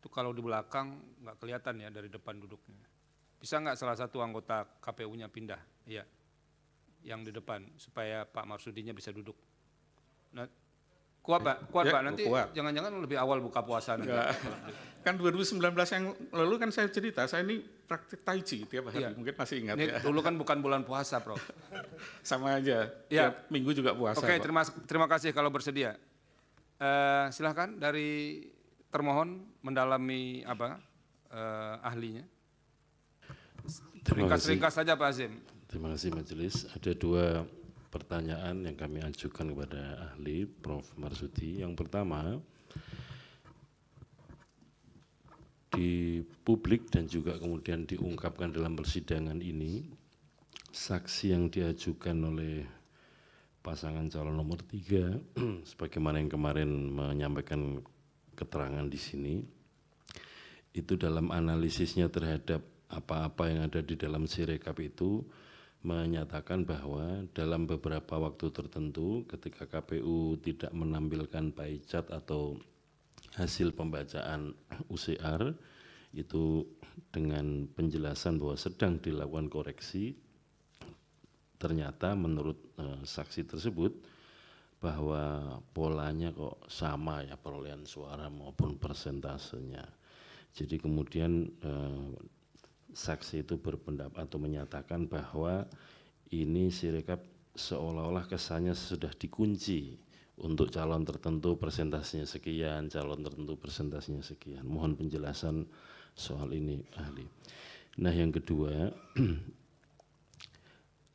Itu kalau di belakang nggak kelihatan ya dari depan duduknya. Bisa nggak salah satu anggota KPU-nya pindah? Iya, yang di depan supaya Pak Marsudinya bisa duduk. Nah, kuat Pak, kuat Ya, Pak. Nanti kuat. jangan-jangan lebih awal buka puasa nanti. Kan 2019 yang lalu kan saya cerita, saya ini praktik tai chi tiap hari, Iya. mungkin masih ingat Ini ya. dulu kan bukan bulan puasa, Prof. Sama aja, Ya. tiap minggu juga puasa. Oke, kok. terima kasih kalau bersedia. Silahkan dari termohon mendalami ahlinya. Ringkas saja Pak Azim. Terima kasih majelis. Ada 2 pertanyaan yang kami ajukan kepada ahli Prof. Marsudi. Yang pertama, di publik dan juga kemudian diungkapkan dalam persidangan ini, saksi yang diajukan oleh pasangan calon nomor 3, sebagaimana yang kemarin menyampaikan keterangan di sini, itu dalam analisisnya terhadap apa-apa yang ada di dalam Sirekap itu menyatakan bahwa dalam beberapa waktu tertentu ketika KPU tidak menampilkan pie chart atau hasil pembacaan UCR itu dengan penjelasan bahwa sedang dilakukan koreksi, ternyata menurut saksi tersebut bahwa polanya kok sama ya perolehan suara maupun persentasenya. Jadi kemudian saksi itu berpendapat atau menyatakan bahwa ini Sirekap seolah-olah kesannya sudah dikunci untuk calon tertentu persentasenya sekian, calon tertentu persentasenya sekian. Mohon penjelasan soal ini ahli. Nah yang kedua,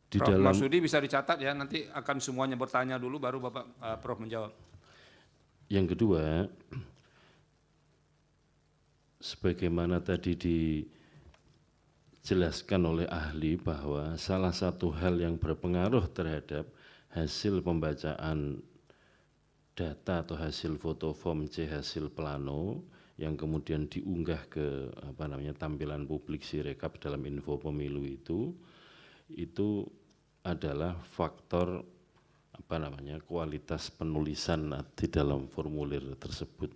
di Prof. dalam Marsudi bisa dicatat ya, nanti akan semuanya bertanya dulu baru Bapak Prof menjawab. yang kedua, sebagaimana tadi dijelaskan oleh ahli bahwa salah satu hal yang berpengaruh terhadap hasil pembacaan data atau hasil foto form C hasil plano yang kemudian diunggah ke tampilan publik Sirekap dalam info pemilu itu adalah faktor kualitas penulisan di dalam formulir tersebut.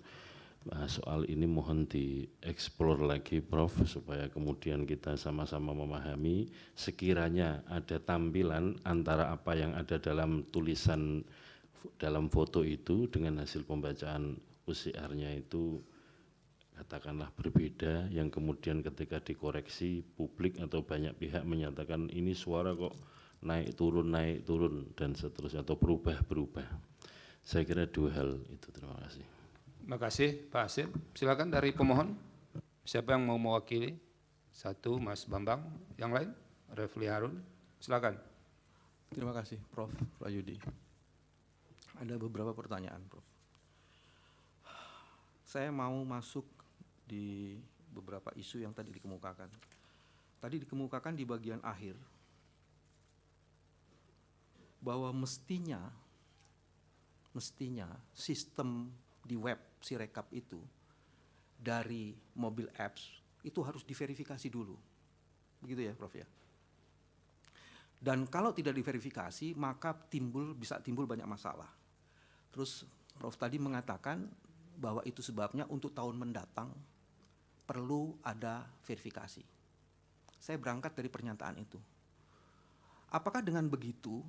Nah, soal ini mohon dieksplor lagi Prof supaya kemudian kita sama-sama memahami sekiranya ada tampilan antara apa yang ada dalam tulisan dalam foto itu dengan hasil pembacaan UCR-nya itu katakanlah berbeda, yang kemudian ketika dikoreksi publik atau banyak pihak menyatakan ini suara kok naik turun dan seterusnya atau berubah. Saya kira 2 hal itu. Terima kasih. Terima kasih Pak Hasim. Silakan dari pemohon. Siapa yang mau mewakili? 1 Mas Bambang, yang lain Refli Harun. Silakan. Terima kasih Prof. Prayudi. Ada beberapa pertanyaan Prof. Saya mau masuk di beberapa isu yang tadi dikemukakan. Tadi dikemukakan di bagian akhir bahwa mestinya sistem di web Sirekap itu dari mobil apps itu harus diverifikasi dulu. Begitu ya Prof ya. Dan kalau tidak diverifikasi maka bisa timbul banyak masalah. Terus Prof tadi mengatakan bahwa itu sebabnya untuk tahun mendatang perlu ada verifikasi. Saya berangkat dari pernyataan itu. Apakah dengan begitu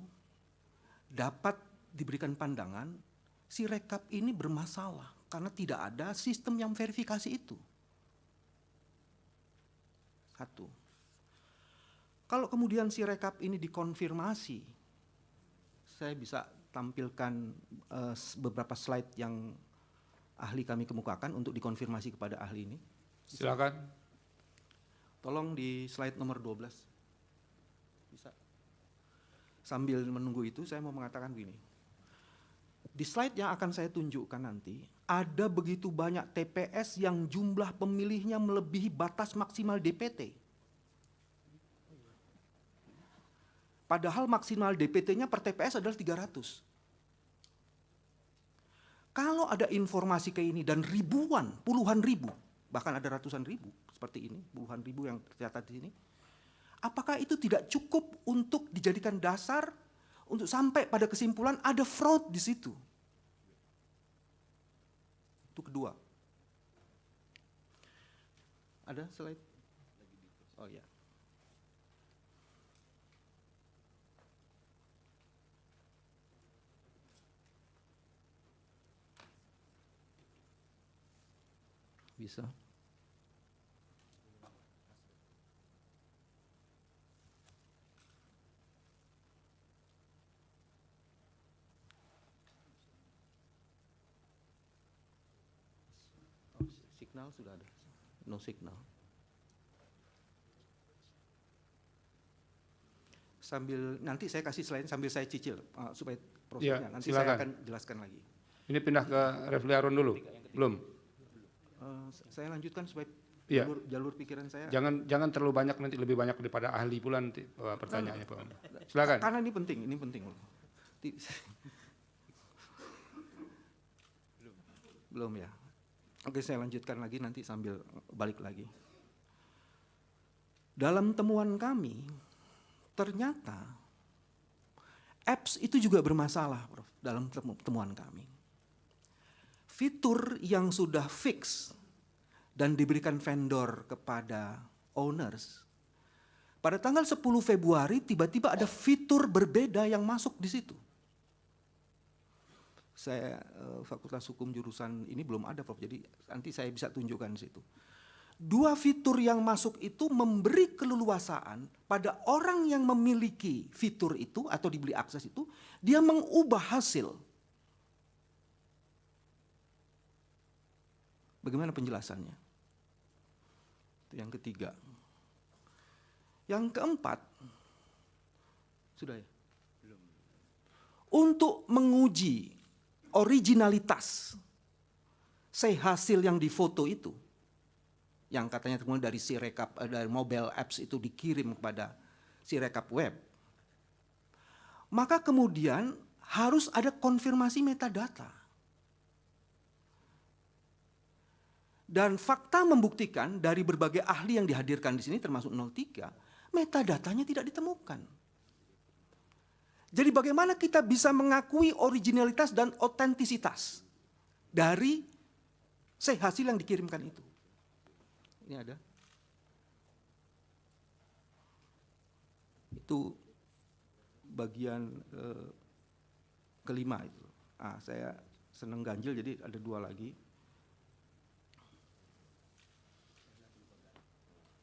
dapat diberikan pandangan Sirekap ini bermasalah karena tidak ada sistem yang verifikasi itu? 1. Kalau kemudian Sirekap ini dikonfirmasi, saya bisa tampilkan beberapa slide yang ahli kami kemukakan untuk dikonfirmasi kepada ahli ini. Silakan. Tolong di slide nomor 12. Bisa. Sambil menunggu itu saya mau mengatakan begini. Di slide yang akan saya tunjukkan nanti, ada begitu banyak TPS yang jumlah pemilihnya melebihi batas maksimal DPT. Padahal maksimal DPT-nya per TPS adalah 300. Kalau ada informasi kayak ini dan ribuan, puluhan ribu, bahkan ada ratusan ribu seperti ini, puluhan ribu yang tercatat di sini, apakah itu tidak cukup untuk dijadikan dasar untuk sampai pada kesimpulan ada fraud di situ? Itu kedua. Ada slide? Oh ya. Bisa. Oh, signal sudah ada. No signal. Sambil nanti saya kasih slide sambil saya cicil supaya prosesnya. Nanti silakan. saya akan jelaskan lagi. Ini pindah ke Refli Harun dulu? Belum? Saya lanjutkan supaya Iya. jalur pikiran saya. Jangan terlalu banyak, nanti lebih banyak daripada ahli pula nanti pertanyaannya Pak Bambang. Silakan. Karena ini penting. Belum ya. Oke, saya lanjutkan lagi nanti sambil balik lagi. Dalam temuan kami, ternyata apps itu juga bermasalah, Prof, dalam temuan kami. Fitur yang sudah fix dan diberikan vendor kepada owners, pada tanggal 10 Februari tiba-tiba ada fitur berbeda yang masuk di situ. Saya Fakultas Hukum jurusan ini belum ada, Prof, jadi nanti saya bisa tunjukkan di situ. 2 fitur yang masuk itu memberi keleluasaan pada orang yang memiliki fitur itu atau diberi akses itu, dia mengubah hasil. Bagaimana penjelasannya? Itu yang ketiga. Yang keempat, sudah ya? Belum. Untuk menguji originalitas hasil yang difoto itu, yang katanya kemudian dari Sirekap, dari mobile apps itu dikirim kepada Sirekap web, maka kemudian harus ada konfirmasi metadata. Dan fakta membuktikan dari berbagai ahli yang dihadirkan di sini termasuk 03, metadatanya tidak ditemukan. Jadi bagaimana kita bisa mengakui originalitas dan otentisitas dari hasil yang dikirimkan itu? Ini ada. Itu bagian kelima itu. Saya seneng ganjil jadi ada 2 lagi.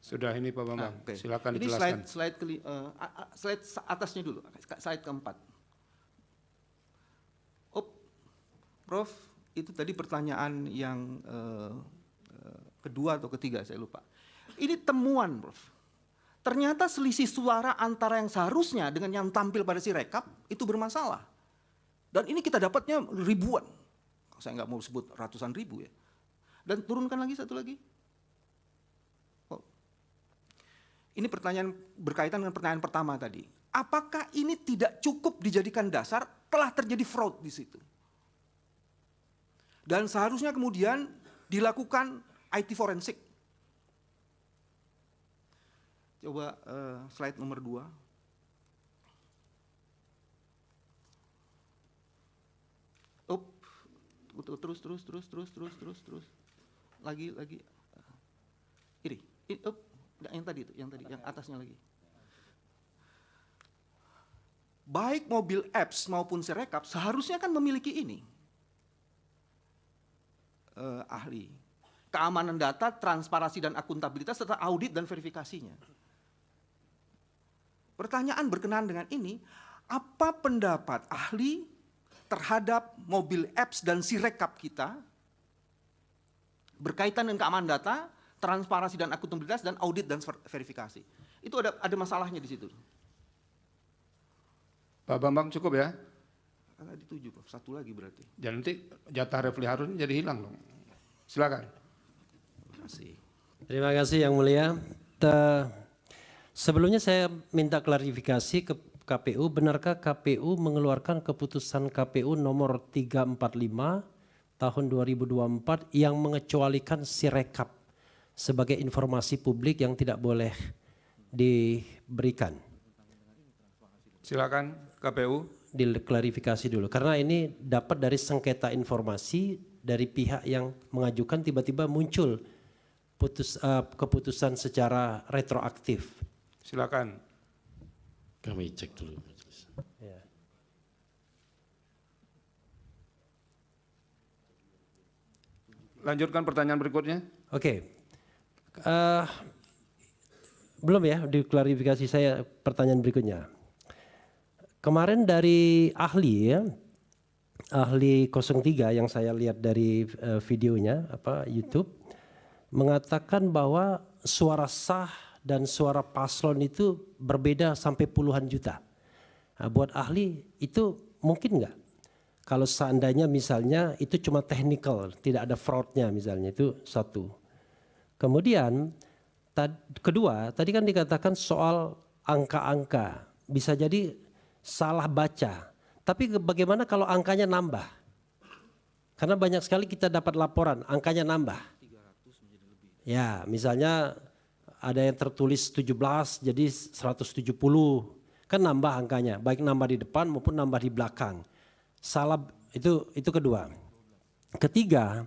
Sudah ini Pak Bambang, Okay. silakan ini dijelaskan. slide atasnya dulu, slide keempat. Prof, itu tadi pertanyaan yang kedua atau ketiga, saya lupa. Ini temuan, Prof. Ternyata selisih suara antara yang seharusnya dengan yang tampil pada Sirekap itu bermasalah. Dan ini kita dapatnya ribuan. Saya nggak mau sebut ratusan ribu ya. Dan turunkan lagi satu lagi. Ini pertanyaan berkaitan dengan pertanyaan pertama tadi. Apakah ini tidak cukup dijadikan dasar telah terjadi fraud di situ? Dan seharusnya kemudian dilakukan IT forensik. Coba slide nomor 2. Terus. Lagi. Ini, yang tadi, yang atasnya lagi. Baik mobil apps maupun Sirekap seharusnya kan memiliki ini. Ahli. Keamanan data, transparansi dan akuntabilitas, serta audit dan verifikasinya. Pertanyaan berkenaan dengan ini, apa pendapat ahli terhadap mobil apps dan Sirekap kita berkaitan dengan keamanan data, transparansi dan akuntabilitas, dan audit dan verifikasi. Itu ada masalahnya di situ. Pak Bambang cukup ya? Tadi 7, Prof. 1 lagi berarti. Dan nanti jatah Refli Harun jadi hilang dong. Silakan. Terima kasih. Terima kasih Yang Mulia. Sebelumnya saya minta klarifikasi ke KPU, benarkah KPU mengeluarkan keputusan KPU nomor 345 tahun 2024 yang mengecualikan Sirekap sebagai informasi publik yang tidak boleh diberikan? Silakan KPU. Diklarifikasi dulu, karena ini dapat dari sengketa informasi dari pihak yang mengajukan, tiba-tiba muncul keputusan secara retroaktif. Silakan. Kami cek dulu majelis. Ya. Lanjutkan pertanyaan berikutnya. Oke. Belum ya diklarifikasi saya pertanyaan berikutnya. Kemarin dari ahli ya, ahli 03 yang saya lihat dari videonya YouTube mengatakan bahwa suara sah dan suara paslon itu berbeda sampai puluhan juta. Nah, buat ahli itu mungkin nggak? Kalau seandainya misalnya itu cuma technical, tidak ada fraudnya misalnya, itu satu. Kemudian kedua, tadi kan dikatakan soal angka-angka, bisa jadi salah baca. Tapi bagaimana kalau angkanya nambah? Karena banyak sekali kita dapat laporan, angkanya nambah. Ya, misalnya ada yang tertulis 17 jadi 170, kan nambah angkanya, baik nambah di depan maupun nambah di belakang. Salah itu kedua. Ketiga,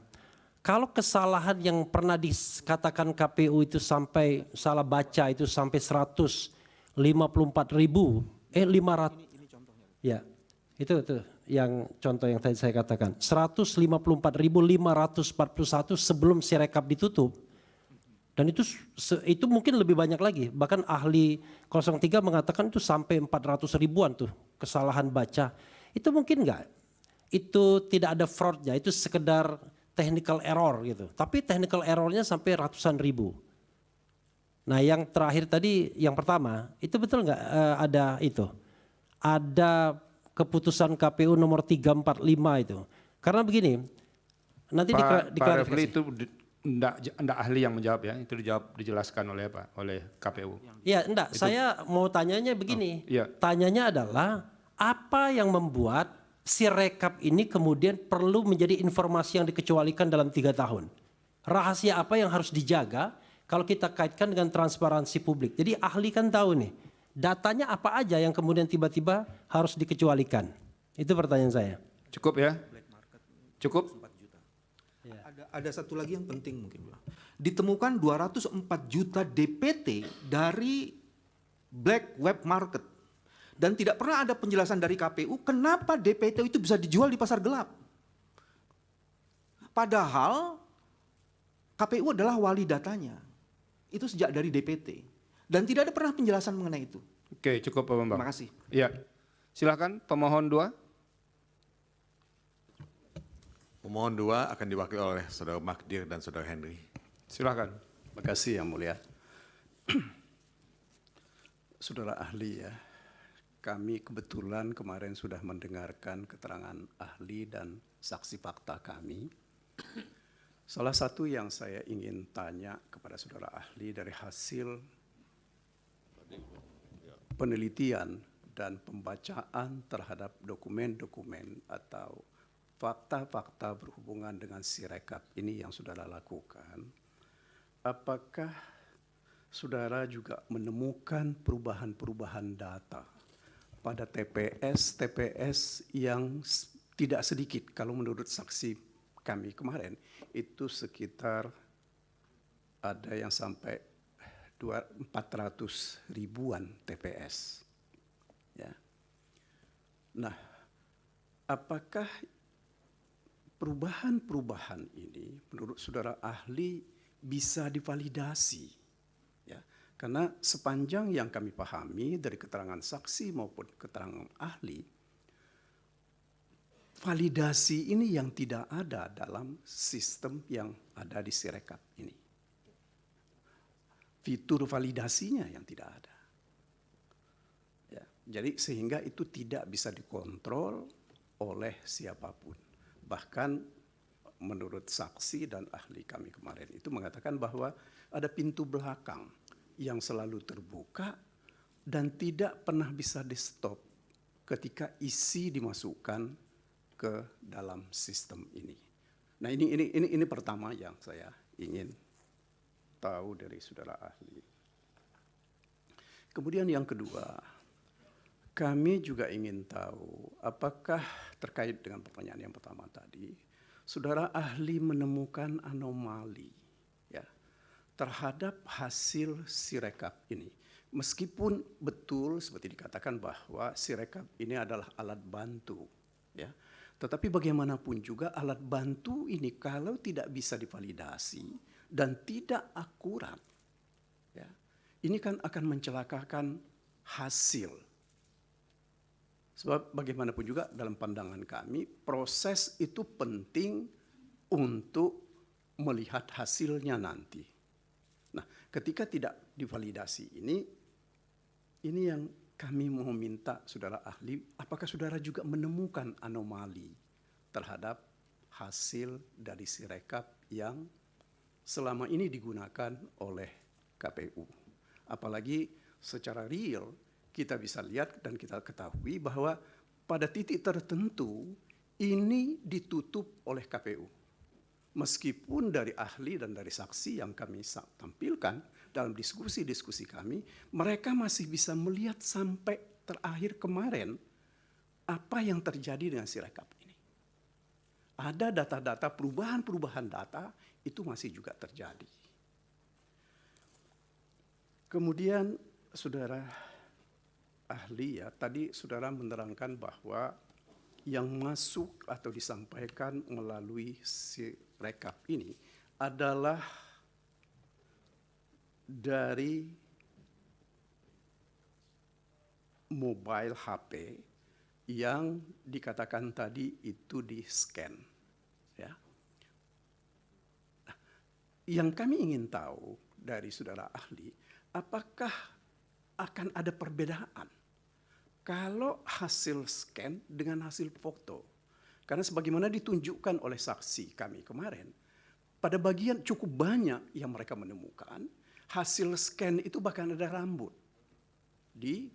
kalau kesalahan yang pernah dikatakan KPU itu sampai salah baca itu sampai 500 ya itu yang contoh yang tadi saya katakan 154.541 sebelum Sirekap ditutup, dan itu mungkin lebih banyak lagi, bahkan ahli 03 mengatakan itu sampai 400 ribuan tuh kesalahan baca. Itu mungkin enggak? Itu tidak ada fraudnya, itu sekedar technical error gitu. Tapi technical errornya sampai ratusan ribu. Nah yang terakhir tadi, yang pertama, itu betul nggak ada itu? Ada keputusan KPU nomor 345 itu. Karena begini, nanti Pak diklarifikasi. Refli itu enggak ahli yang menjawab ya, itu dijelaskan oleh KPU. Ya enggak, saya mau tanyanya begini. iya. Tanyanya adalah apa yang membuat Sirekap ini kemudian perlu menjadi informasi yang dikecualikan dalam 3 tahun? Rahasia apa yang harus dijaga kalau kita kaitkan dengan transparansi publik? Jadi ahli kan tahu nih, datanya apa aja yang kemudian tiba-tiba harus dikecualikan? Itu pertanyaan saya. Cukup ya? Cukup? Ada satu lagi yang penting mungkin. Ditemukan 204 juta DPT dari black web market. Dan tidak pernah ada penjelasan dari KPU kenapa DPT itu bisa dijual di pasar gelap. Padahal KPU adalah wali datanya. Itu sejak dari DPT. Dan tidak ada pernah penjelasan mengenai itu. Oke, cukup Pak Bambang. Terima kasih. Iya. Silakan pemohon 2. Pemohon 2 akan diwakili oleh Saudara Magdir dan Saudara Henry. Silakan. Terima kasih Yang Mulia. Saudara ahli ya, kami kebetulan kemarin sudah mendengarkan keterangan ahli dan saksi fakta kami. Salah satu yang saya ingin tanya kepada saudara ahli dari hasil penelitian dan pembacaan terhadap dokumen-dokumen atau fakta-fakta berhubungan dengan Sirekap ini yang saudara lakukan, apakah saudara juga menemukan perubahan-perubahan data pada TPS yang tidak sedikit, kalau menurut saksi kami kemarin, itu sekitar ada yang sampai 400 ribuan TPS. Ya. Nah, apakah perubahan-perubahan ini menurut saudara ahli bisa divalidasi? Ya, karena sepanjang yang kami pahami dari keterangan saksi maupun keterangan ahli, validasi ini yang tidak ada dalam sistem yang ada di Sirekap ini. Fitur validasinya yang tidak ada. Ya, jadi sehingga itu tidak bisa dikontrol oleh siapapun. Bahkan menurut saksi dan ahli kami kemarin itu mengatakan bahwa ada pintu belakang yang selalu terbuka dan tidak pernah bisa di-stop ketika isi dimasukkan ke dalam sistem ini. Nah, ini pertama yang saya ingin tahu dari saudara ahli. Kemudian yang kedua, kami juga ingin tahu apakah terkait dengan pertanyaan yang pertama tadi, saudara ahli menemukan anomali ya terhadap hasil Sirekap ini. Meskipun betul seperti dikatakan bahwa Sirekap ini adalah alat bantu, ya. Tetapi bagaimanapun juga alat bantu ini kalau tidak bisa divalidasi dan tidak akurat, ya, ini kan akan mencelakakan hasil. Sebab bagaimanapun juga dalam pandangan kami, proses itu penting untuk melihat hasilnya nanti. Nah, ketika tidak divalidasi ini yang kami mau minta saudara ahli, apakah saudara juga menemukan anomali terhadap hasil dari Sirekap yang selama ini digunakan oleh KPU. Apalagi secara real kita bisa lihat dan kita ketahui bahwa pada titik tertentu ini ditutup oleh KPU. Meskipun dari ahli dan dari saksi yang kami tampilkan dalam diskusi-diskusi kami, mereka masih bisa melihat sampai terakhir kemarin apa yang terjadi dengan Sirekap ini. Ada data-data, perubahan data itu masih juga terjadi. Kemudian saudara ahli, ya, tadi saudara menerangkan bahwa yang masuk atau disampaikan melalui Sirekap ini adalah dari mobile HP yang dikatakan tadi itu di-scan. Ya. Nah, yang kami ingin tahu dari saudara ahli, apakah akan ada perbedaan kalau hasil scan dengan hasil foto? Karena sebagaimana ditunjukkan oleh saksi kami kemarin, pada bagian cukup banyak yang mereka menemukan, hasil scan itu bahkan ada rambut di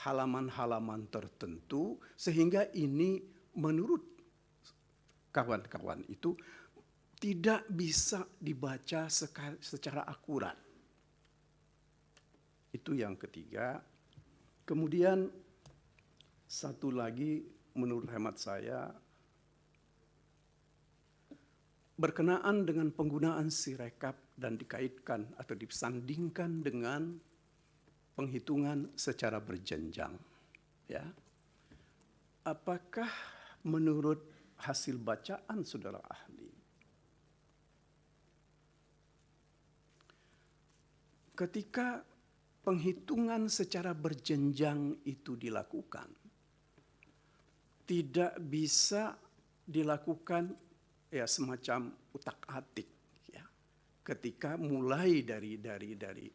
halaman-halaman tertentu, sehingga ini menurut kawan-kawan itu tidak bisa dibaca secara akurat. Itu yang ketiga. Kemudian satu lagi menurut hemat saya, berkenaan dengan penggunaan Sirekap dan dikaitkan atau disandingkan dengan penghitungan secara berjenjang. Ya. Apakah menurut hasil bacaan saudara ahli, ketika penghitungan secara berjenjang itu dilakukan, tidak bisa dilakukan ya semacam utak-atik, ya, ketika mulai dari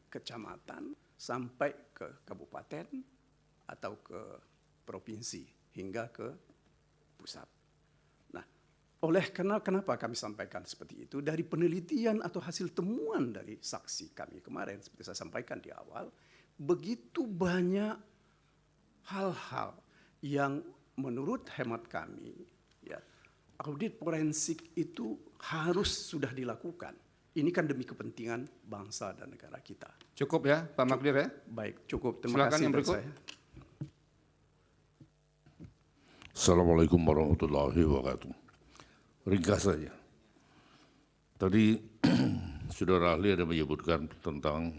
kecamatan sampai ke kabupaten atau ke provinsi hingga ke pusat. Nah, kenapa kami sampaikan seperti itu? Dari penelitian atau hasil temuan dari saksi kami kemarin, seperti saya sampaikan di awal, begitu banyak hal-hal yang menurut hemat kami, ya, audit forensik itu harus sudah dilakukan. Ini kan demi kepentingan bangsa dan negara kita. Cukup ya, Pak Magdir ya? Baik, cukup. Terima Silakan kasih yang dari berikut. saya. Assalamualaikum warahmatullahi wabarakatuh. Ringkas saja. Tadi saudara ahli ada menyebutkan tentang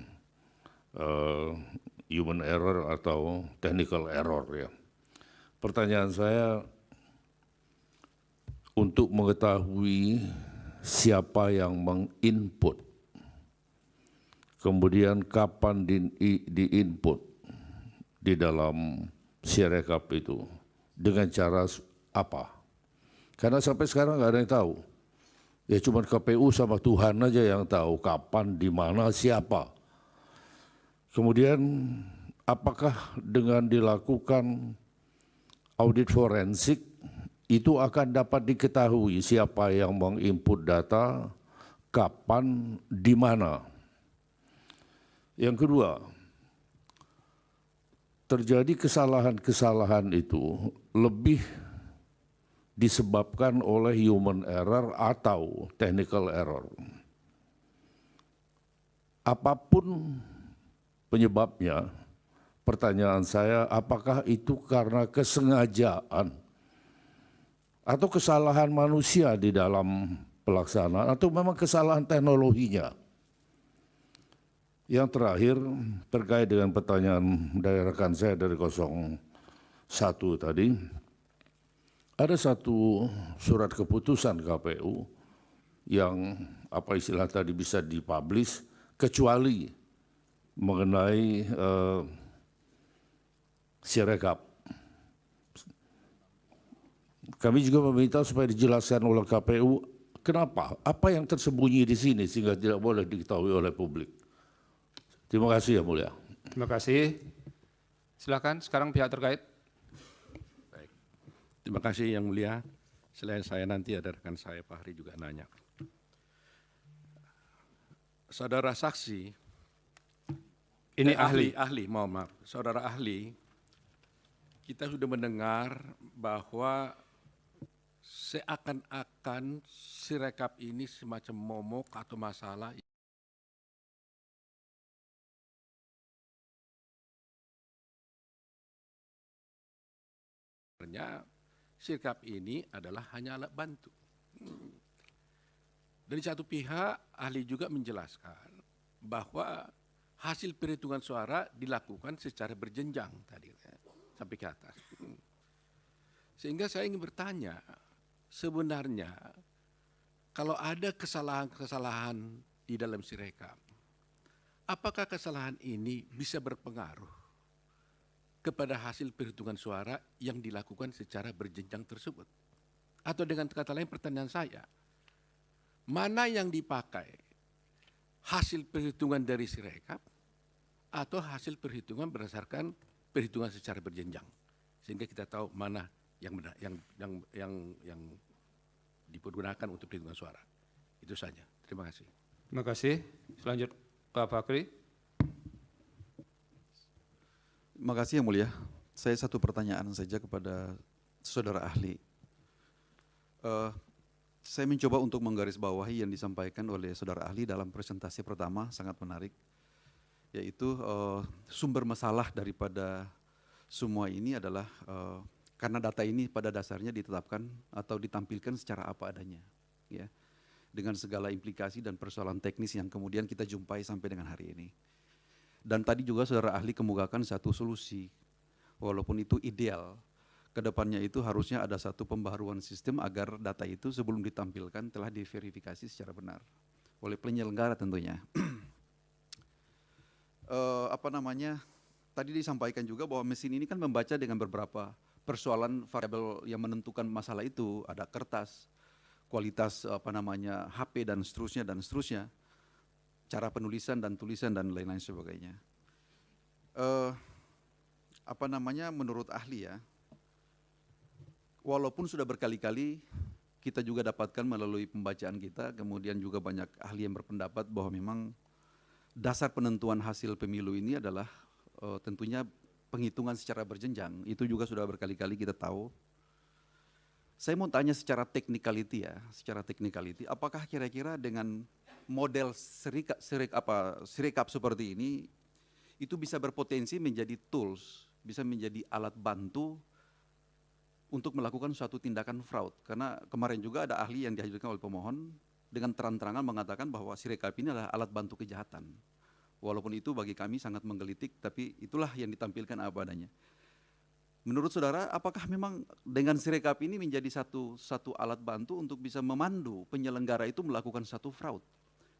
human error atau technical error, ya. Pertanyaan saya, untuk mengetahui siapa yang menginput, kemudian kapan diinput di dalam Sirekap itu, dengan cara apa? Karena sampai sekarang nggak ada yang tahu. Ya cuma KPU sama Tuhan aja yang tahu kapan, di mana, siapa. Kemudian apakah dengan dilakukan audit forensik itu akan dapat diketahui siapa yang menginput data, kapan, di mana. Yang kedua, terjadi kesalahan-kesalahan itu lebih disebabkan oleh human error atau technical error. Apapun penyebabnya, pertanyaan saya, apakah itu karena kesengajaan atau kesalahan manusia di dalam pelaksanaan, atau memang kesalahan teknologinya? Yang terakhir terkait dengan pertanyaan dari rekan saya dari 01 tadi, ada satu surat keputusan KPU yang apa istilah tadi bisa dipublish kecuali mengenai Sirekap. Kami juga meminta supaya dijelaskan oleh KPU kenapa, apa yang tersembunyi di sini sehingga tidak boleh diketahui oleh publik. Terima kasih Yang Mulia. Terima kasih. Silakan sekarang pihak terkait. Baik. Terima kasih Yang Mulia. Selain saya nanti ada rekan saya Pak Hari juga nanya. Saudara saksi, Ini ahli. mohon maaf. Saudara ahli, kita sudah mendengar bahwa seakan-akan Sirekap ini semacam momok atau masalah. Sebenarnya Sirekap ini adalah hanya alat bantu. Dari satu pihak, ahli juga menjelaskan bahwa hasil perhitungan suara dilakukan secara berjenjang tadi sampai ke atas. Sehingga saya ingin bertanya, sebenarnya kalau ada kesalahan-kesalahan di dalam Sirekap, apakah kesalahan ini bisa berpengaruh kepada hasil perhitungan suara yang dilakukan secara berjenjang tersebut? Atau dengan kata lain pertanyaan saya, mana yang dipakai? Hasil perhitungan dari Sirekap atau hasil perhitungan berdasarkan perhitungan secara berjenjang, sehingga kita tahu mana yang benar, yang dipergunakan untuk perhitungan suara. Itu saja. Terima kasih. Terima kasih. Selanjutnya Pak Fakri. Terima kasih Yang Mulia. Saya satu pertanyaan saja kepada saudara ahli. Saya mencoba untuk menggarisbawahi yang disampaikan oleh saudara ahli dalam presentasi pertama, sangat menarik, yaitu sumber masalah daripada semua ini adalah karena data ini pada dasarnya ditetapkan atau ditampilkan secara apa adanya, ya, dengan segala implikasi dan persoalan teknis yang kemudian kita jumpai sampai dengan hari ini. Dan tadi juga saudara ahli kemukakan satu solusi, walaupun itu ideal, kedepannya itu harusnya ada satu pembaharuan sistem agar data itu sebelum ditampilkan telah diverifikasi secara benar oleh penyelenggara tentunya. Tadi disampaikan juga bahwa mesin ini kan membaca dengan beberapa persoalan variabel yang menentukan masalah itu, ada kertas, kualitas HP dan seterusnya, cara penulisan dan tulisan dan lain-lain sebagainya. Menurut ahli ya, walaupun sudah berkali-kali kita juga dapatkan melalui pembacaan kita, kemudian juga banyak ahli yang berpendapat bahwa memang dasar penentuan hasil pemilu ini adalah tentunya penghitungan secara berjenjang. Itu juga sudah berkali-kali kita tahu. Saya mau tanya secara technicality ya, apakah kira-kira dengan model Sirekap seperti ini, itu bisa berpotensi menjadi tools, bisa menjadi alat bantu untuk melakukan suatu tindakan fraud. Karena kemarin juga ada ahli yang dihadirkan oleh pemohon dengan terang-terangan mengatakan bahwa Sirekap ini adalah alat bantu kejahatan. Walaupun itu bagi kami sangat menggelitik, tapi itulah yang ditampilkan apa adanya. Menurut saudara, apakah memang dengan Sirekap ini menjadi satu alat bantu untuk bisa memandu penyelenggara itu melakukan satu fraud?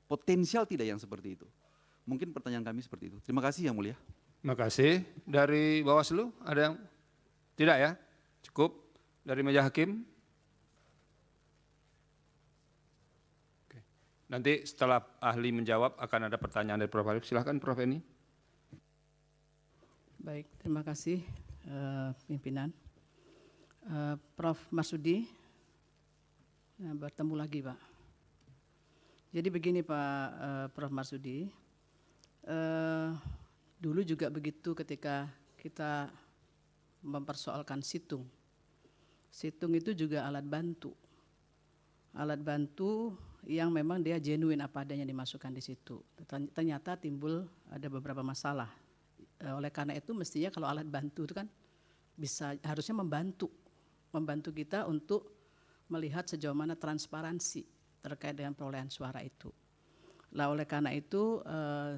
Potensial tidak yang seperti itu? Mungkin pertanyaan kami seperti itu. Terima kasih Yang Mulia. Terima kasih. Dari Bawaslu ada yang? Tidak ya? Cukup. Dari meja hakim? Oke. Nanti setelah ahli menjawab akan ada pertanyaan dari Prof. Arif. Silakan Prof. Eni. Baik, terima kasih pimpinan. Prof. Marsudi, bertemu lagi Pak. Jadi begini Pak Prof. Marsudi, dulu juga begitu ketika kita mempersoalkan situng. Situng itu juga alat bantu. Alat bantu yang memang dia genuine apa adanya dimasukkan di situ. Ternyata timbul ada beberapa masalah. Oleh karena itu mestinya kalau alat bantu itu kan harusnya membantu kita untuk melihat sejauh mana transparansi terkait dengan perolehan suara itu. Lah oleh karena itu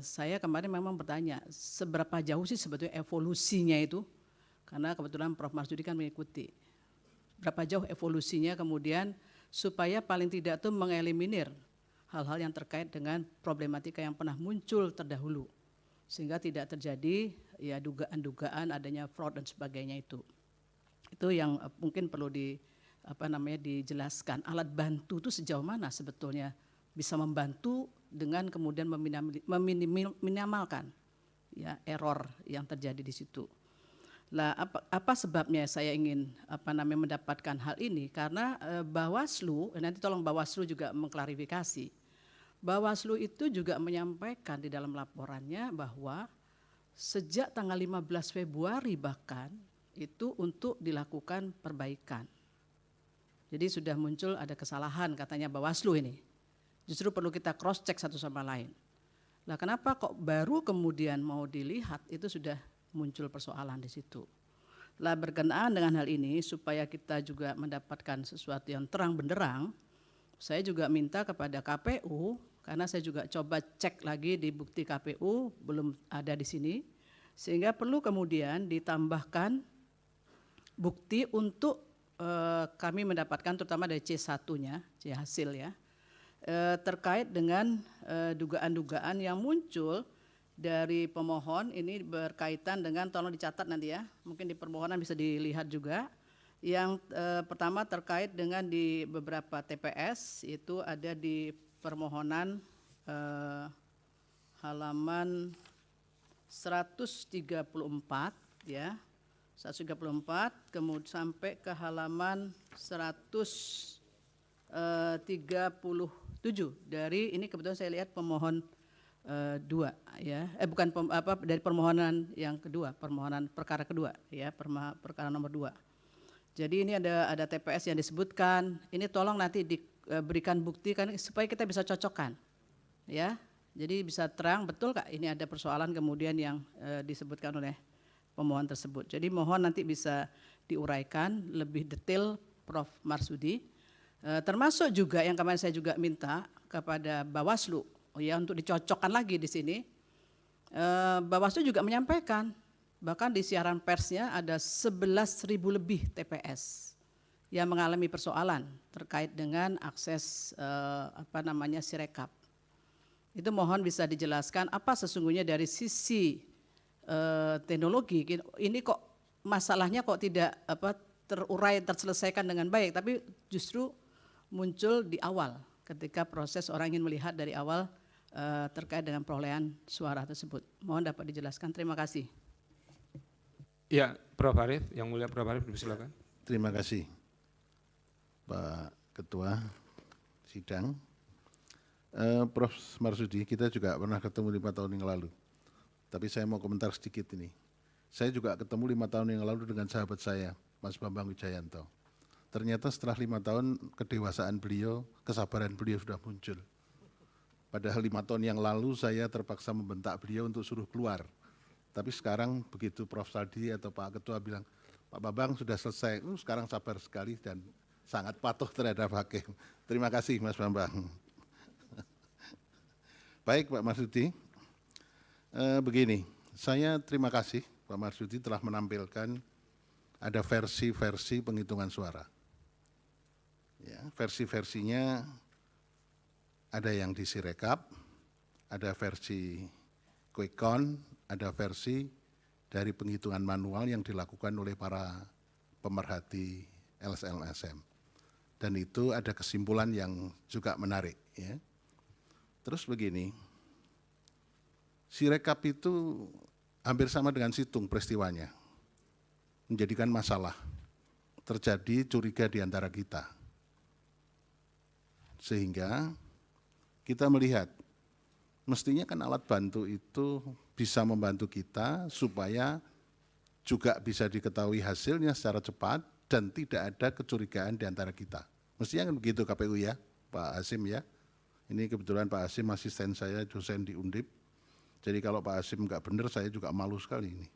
saya kemarin memang bertanya seberapa jauh sih sebetulnya evolusinya itu, karena kebetulan Prof. Marsudi kan mengikuti. Berapa jauh evolusinya kemudian supaya paling tidak tuh mengeliminir hal-hal yang terkait dengan problematika yang pernah muncul terdahulu. Sehingga tidak terjadi ya dugaan-dugaan adanya fraud dan sebagainya itu. Itu yang mungkin perlu dijelaskan. Alat bantu itu sejauh mana sebetulnya bisa membantu dengan kemudian meminimalkan ya error yang terjadi di situ. Lah apa sebabnya saya ingin mendapatkan hal ini? Karena Bawaslu, nanti tolong Bawaslu juga mengklarifikasi. Bawaslu itu juga menyampaikan di dalam laporannya bahwa sejak tanggal 15 Februari bahkan itu untuk dilakukan perbaikan. Jadi sudah muncul ada kesalahan katanya Bawaslu ini. Justru perlu kita cross check satu sama lain. Nah, kenapa kok baru kemudian mau dilihat itu sudah muncul persoalan di situ. Lah berkenaan dengan hal ini supaya kita juga mendapatkan sesuatu yang terang benderang, saya juga minta kepada KPU karena saya juga coba cek lagi di bukti KPU belum ada di sini, sehingga perlu kemudian ditambahkan bukti untuk kami mendapatkan terutama dari C1-nya, C hasil ya. Terkait dengan dugaan-dugaan yang muncul dari pemohon ini berkaitan dengan, tolong dicatat nanti ya, mungkin di permohonan bisa dilihat juga. Yang pertama terkait dengan di beberapa TPS itu ada di permohonan halaman 134 ya, 134 kemudian sampai ke halaman 137 dari ini kebetulan saya lihat pemohon 2 ya, dari permohonan yang kedua, permohonan perkara kedua ya, perkara nomor 2. Jadi ini ada TPS yang disebutkan, ini tolong nanti diberikan bukti kan supaya kita bisa cocokkan ya. Jadi bisa terang betul Kak ini ada persoalan kemudian yang disebutkan oleh pemohon tersebut. Jadi mohon nanti bisa diuraikan lebih detail Prof. Marsudi. Termasuk juga yang kemarin saya juga minta kepada Bawaslu ya untuk dicocokkan lagi di sini. Bawaslu juga menyampaikan bahkan di siaran persnya ada 11.000 lebih TPS yang mengalami persoalan terkait dengan akses Sirekap. Itu mohon bisa dijelaskan apa sesungguhnya dari sisi teknologi ini kok masalahnya kok tidak terurai terselesaikan dengan baik, tapi justru muncul di awal ketika proses orang ingin melihat dari awal terkait dengan perolehan suara tersebut. Mohon dapat dijelaskan. Terima kasih. Ya, Prof. Arief, yang mulia Prof. Arief, silakan. Terima kasih, Pak Ketua Sidang. Prof. Marsudi, kita juga pernah ketemu 5 tahun yang lalu. Tapi saya mau komentar sedikit ini. Saya juga ketemu 5 tahun yang lalu dengan sahabat saya, Mas Bambang Wijayanto. Ternyata setelah 5 tahun kedewasaan beliau, kesabaran beliau sudah muncul. Padahal 5 tahun yang lalu saya terpaksa membentak beliau untuk suruh keluar. Tapi sekarang begitu Prof. Saldi atau Pak Ketua bilang, Pak Bambang sudah selesai, sekarang sabar sekali dan sangat patuh terhadap hakim. Terima kasih Mas Bambang. Baik Pak Marsudi, begini, saya terima kasih Pak Marsudi telah menampilkan ada versi-versi penghitungan suara. Ya, versi-versinya ada yang di Sirekap, ada versi quick count, ada versi dari penghitungan manual yang dilakukan oleh para pemerhati LSM. Dan itu ada kesimpulan yang juga menarik. Ya. Terus begini, Sirekap itu hampir sama dengan situng peristiwanya, menjadikan masalah, terjadi curiga di antara kita. Sehingga kita melihat, mestinya kan alat bantu itu bisa membantu kita supaya juga bisa diketahui hasilnya secara cepat dan tidak ada kecurigaan di antara kita. Mestinya kan begitu KPU ya, Pak Hasim ya. Ini kebetulan Pak Hasim asisten saya, dosen di Undip. Jadi kalau Pak Hasim nggak benar, saya juga malu sekali ini.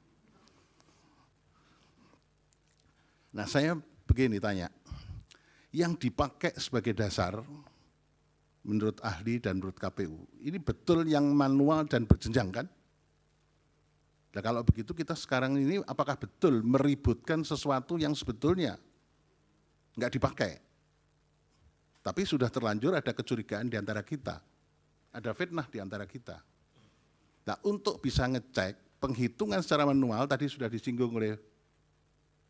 Nah saya begini tanya, yang dipakai sebagai dasar menurut ahli dan menurut KPU. Ini betul yang manual dan berjenjang kan? Nah kalau begitu kita sekarang ini apakah betul meributkan sesuatu yang sebetulnya nggak dipakai? Tapi sudah terlanjur ada kecurigaan di antara kita. Ada fitnah di antara kita. Nah untuk bisa ngecek penghitungan secara manual, tadi sudah disinggung oleh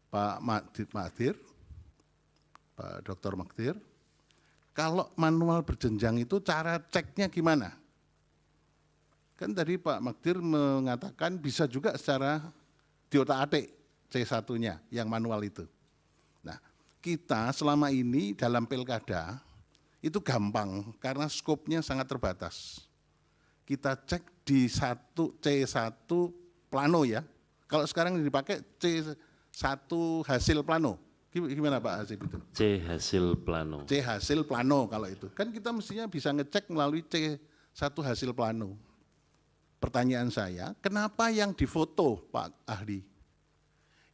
Pak Magdir, Pak Dr. Magdir, kalau manual berjenjang itu cara ceknya gimana? Kan tadi Pak Magdir mengatakan bisa juga secara diotak-atik C1-nya yang manual itu. Nah, kita selama ini dalam pilkada itu gampang karena skopnya sangat terbatas. Kita cek di C1 plano ya. Kalau sekarang dipakai C1 hasil plano. Gimana Pak Hasib itu? C hasil plano. C hasil plano kalau itu. Kan kita mestinya bisa ngecek melalui C1 hasil plano. Pertanyaan saya, kenapa yang difoto Pak Ahli?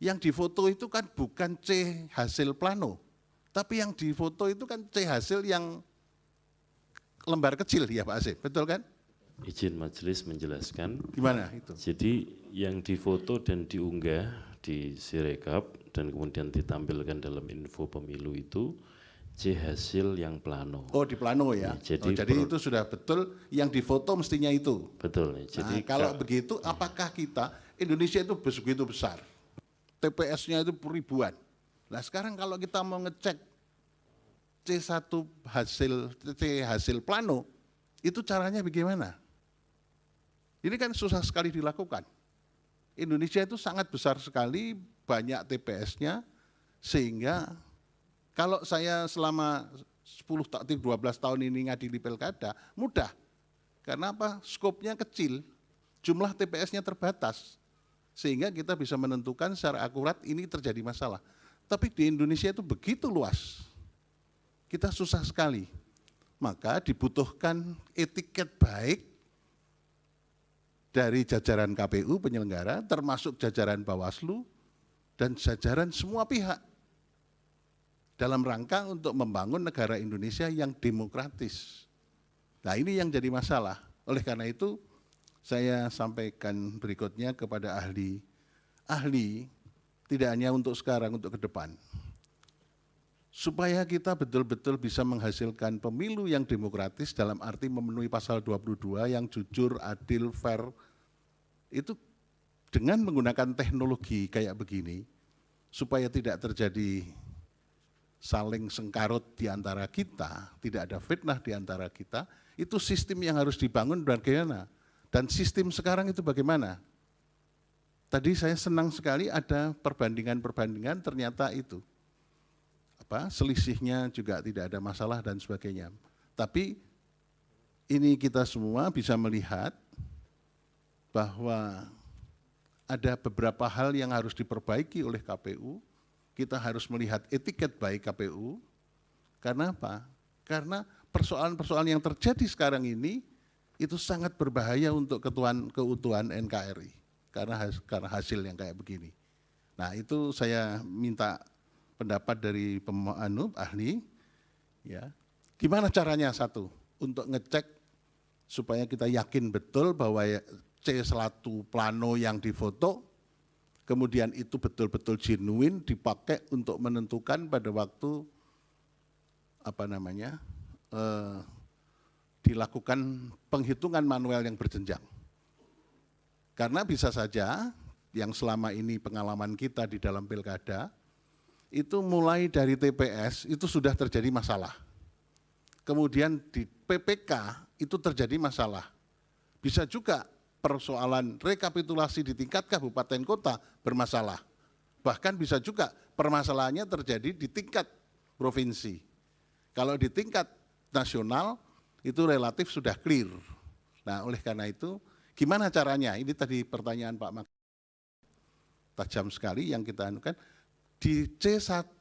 Yang difoto itu kan bukan C hasil plano, tapi yang difoto itu kan C hasil yang lembar kecil ya Pak Asif, betul kan? Izin majelis menjelaskan. Gimana itu? Jadi yang difoto dan diunggah di Sirekap dan kemudian ditampilkan dalam info pemilu itu C hasil yang plano. Oh di plano ya? Jadi itu sudah betul yang difoto mestinya itu? Betul. Jadi nah, kalau begitu apakah kita, Indonesia itu begitu besar, TPS-nya itu ribuan. Nah sekarang kalau kita mau ngecek C1 hasil plano, itu caranya bagaimana? Ini kan susah sekali dilakukan. Indonesia itu sangat besar sekali, banyak TPS-nya, sehingga kalau saya selama 12 tahun ini ngadili pilkada, mudah. Karena apa? Skopnya kecil, jumlah TPS-nya terbatas. Sehingga kita bisa menentukan secara akurat ini terjadi masalah. Tapi di Indonesia itu begitu luas. Kita susah sekali. Maka dibutuhkan etiket baik dari jajaran KPU penyelenggara, termasuk jajaran Bawaslu, dan jajaran semua pihak. Dalam rangka untuk membangun negara Indonesia yang demokratis. Nah ini yang jadi masalah. Oleh karena itu saya sampaikan berikutnya kepada ahli. Ahli tidak hanya untuk sekarang, untuk ke depan. Supaya kita betul-betul bisa menghasilkan pemilu yang demokratis dalam arti memenuhi pasal 22 yang jujur, adil, fair. Itu dengan menggunakan teknologi kayak begini, supaya tidak terjadi saling sengkarut di antara kita, tidak ada fitnah di antara kita, itu sistem yang harus dibangun bagaimana? Dan sistem sekarang itu bagaimana? Tadi saya senang sekali ada perbandingan-perbandingan ternyata itu. Selisihnya juga tidak ada masalah dan sebagainya. Tapi ini kita semua bisa melihat bahwa ada beberapa hal yang harus diperbaiki oleh KPU. Kita harus melihat etiket baik KPU, karena apa? Karena persoalan-persoalan yang terjadi sekarang ini itu sangat berbahaya untuk keutuhan NKRI, karena hasil yang kayak begini. Nah itu saya minta pendapat dari ahli, ya. Gimana caranya satu, untuk ngecek supaya kita yakin betul bahwa C1 plano yang difoto, kemudian itu betul-betul genuine dipakai untuk menentukan pada waktu dilakukan penghitungan manual yang berjenjang. Karena bisa saja yang selama ini pengalaman kita di dalam pilkada, itu mulai dari TPS itu sudah terjadi masalah. Kemudian di PPK itu terjadi masalah. Bisa juga persoalan rekapitulasi di tingkat kabupaten kota bermasalah. Bahkan bisa juga permasalahannya terjadi di tingkat provinsi. Kalau di tingkat nasional itu relatif sudah clear. Nah oleh karena itu gimana caranya? Ini tadi pertanyaan Pak Mak. Tajam sekali yang kita anukan. Di C1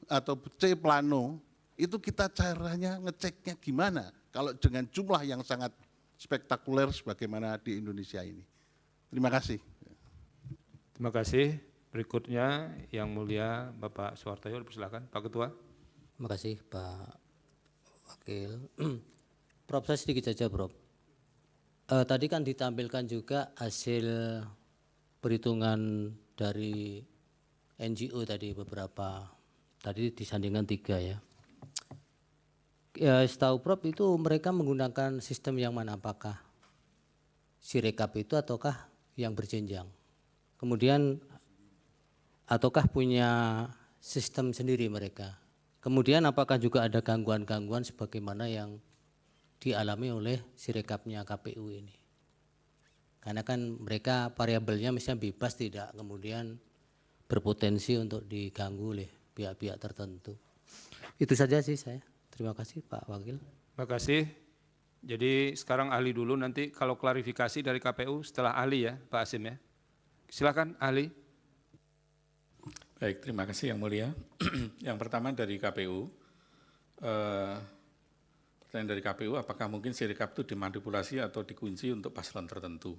atau C plano itu kita caranya ngeceknya gimana? Kalau dengan jumlah yang sangat spektakuler sebagaimana di Indonesia ini. Terima kasih. Terima kasih. Berikutnya yang mulia Bapak Suhartoyo, dipersilakan Pak Ketua. Terima kasih Pak Wakil. Prof, saya sedikit saja, Prof. Tadi kan ditampilkan juga hasil perhitungan dari NGO tadi beberapa, tadi disandingkan 3 ya. Setahu Prof itu mereka menggunakan sistem yang mana, apakah Sirekap itu ataukah yang berjenjang? Kemudian ataukah punya sistem sendiri mereka? Kemudian apakah juga ada gangguan-gangguan sebagaimana yang dialami oleh Sirekapnya KPU ini? Karena kan mereka variabelnya misalnya bebas, tidak kemudian berpotensi untuk diganggu oleh pihak-pihak tertentu. Itu saja sih saya. Terima kasih Pak Wakil. Terima kasih. Jadi sekarang ahli dulu, nanti kalau klarifikasi dari KPU setelah ahli ya Pak Hasim ya. Silakan ahli. Baik, terima kasih Yang Mulia. Yang pertama dari KPU, pertanyaan dari KPU, apakah mungkin Sirekap itu dimanipulasi atau dikunci untuk paslon tertentu?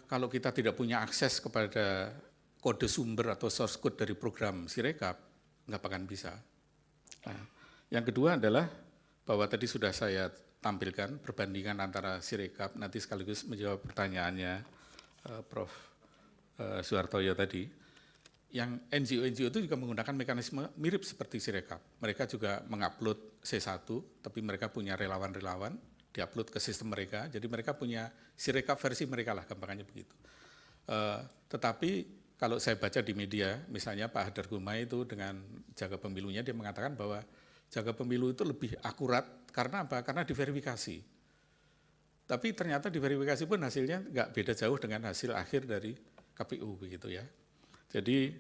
Kalau kita tidak punya akses kepada kode sumber atau source code dari program Sirekap, nggak akan bisa. Nah, yang kedua adalah bahwa tadi sudah saya tampilkan perbandingan antara Sirekap, nanti sekaligus menjawab pertanyaannya Prof. Suhartoyo tadi. Yang NGO-NGO itu juga menggunakan mekanisme mirip seperti Sirekap. Mereka juga mengupload C1, tapi mereka punya relawan-relawan, diupload ke sistem mereka, jadi mereka punya Sirekap versi mereka lah, gampangannya begitu. Tetapi kalau saya baca di media, misalnya Pak Hadar Gumai itu dengan jaga pemilunya, dia mengatakan bahwa jaga pemilu itu lebih akurat, karena apa? Karena diverifikasi. Tapi ternyata diverifikasi pun hasilnya nggak beda jauh dengan hasil akhir dari KPU begitu ya. Jadi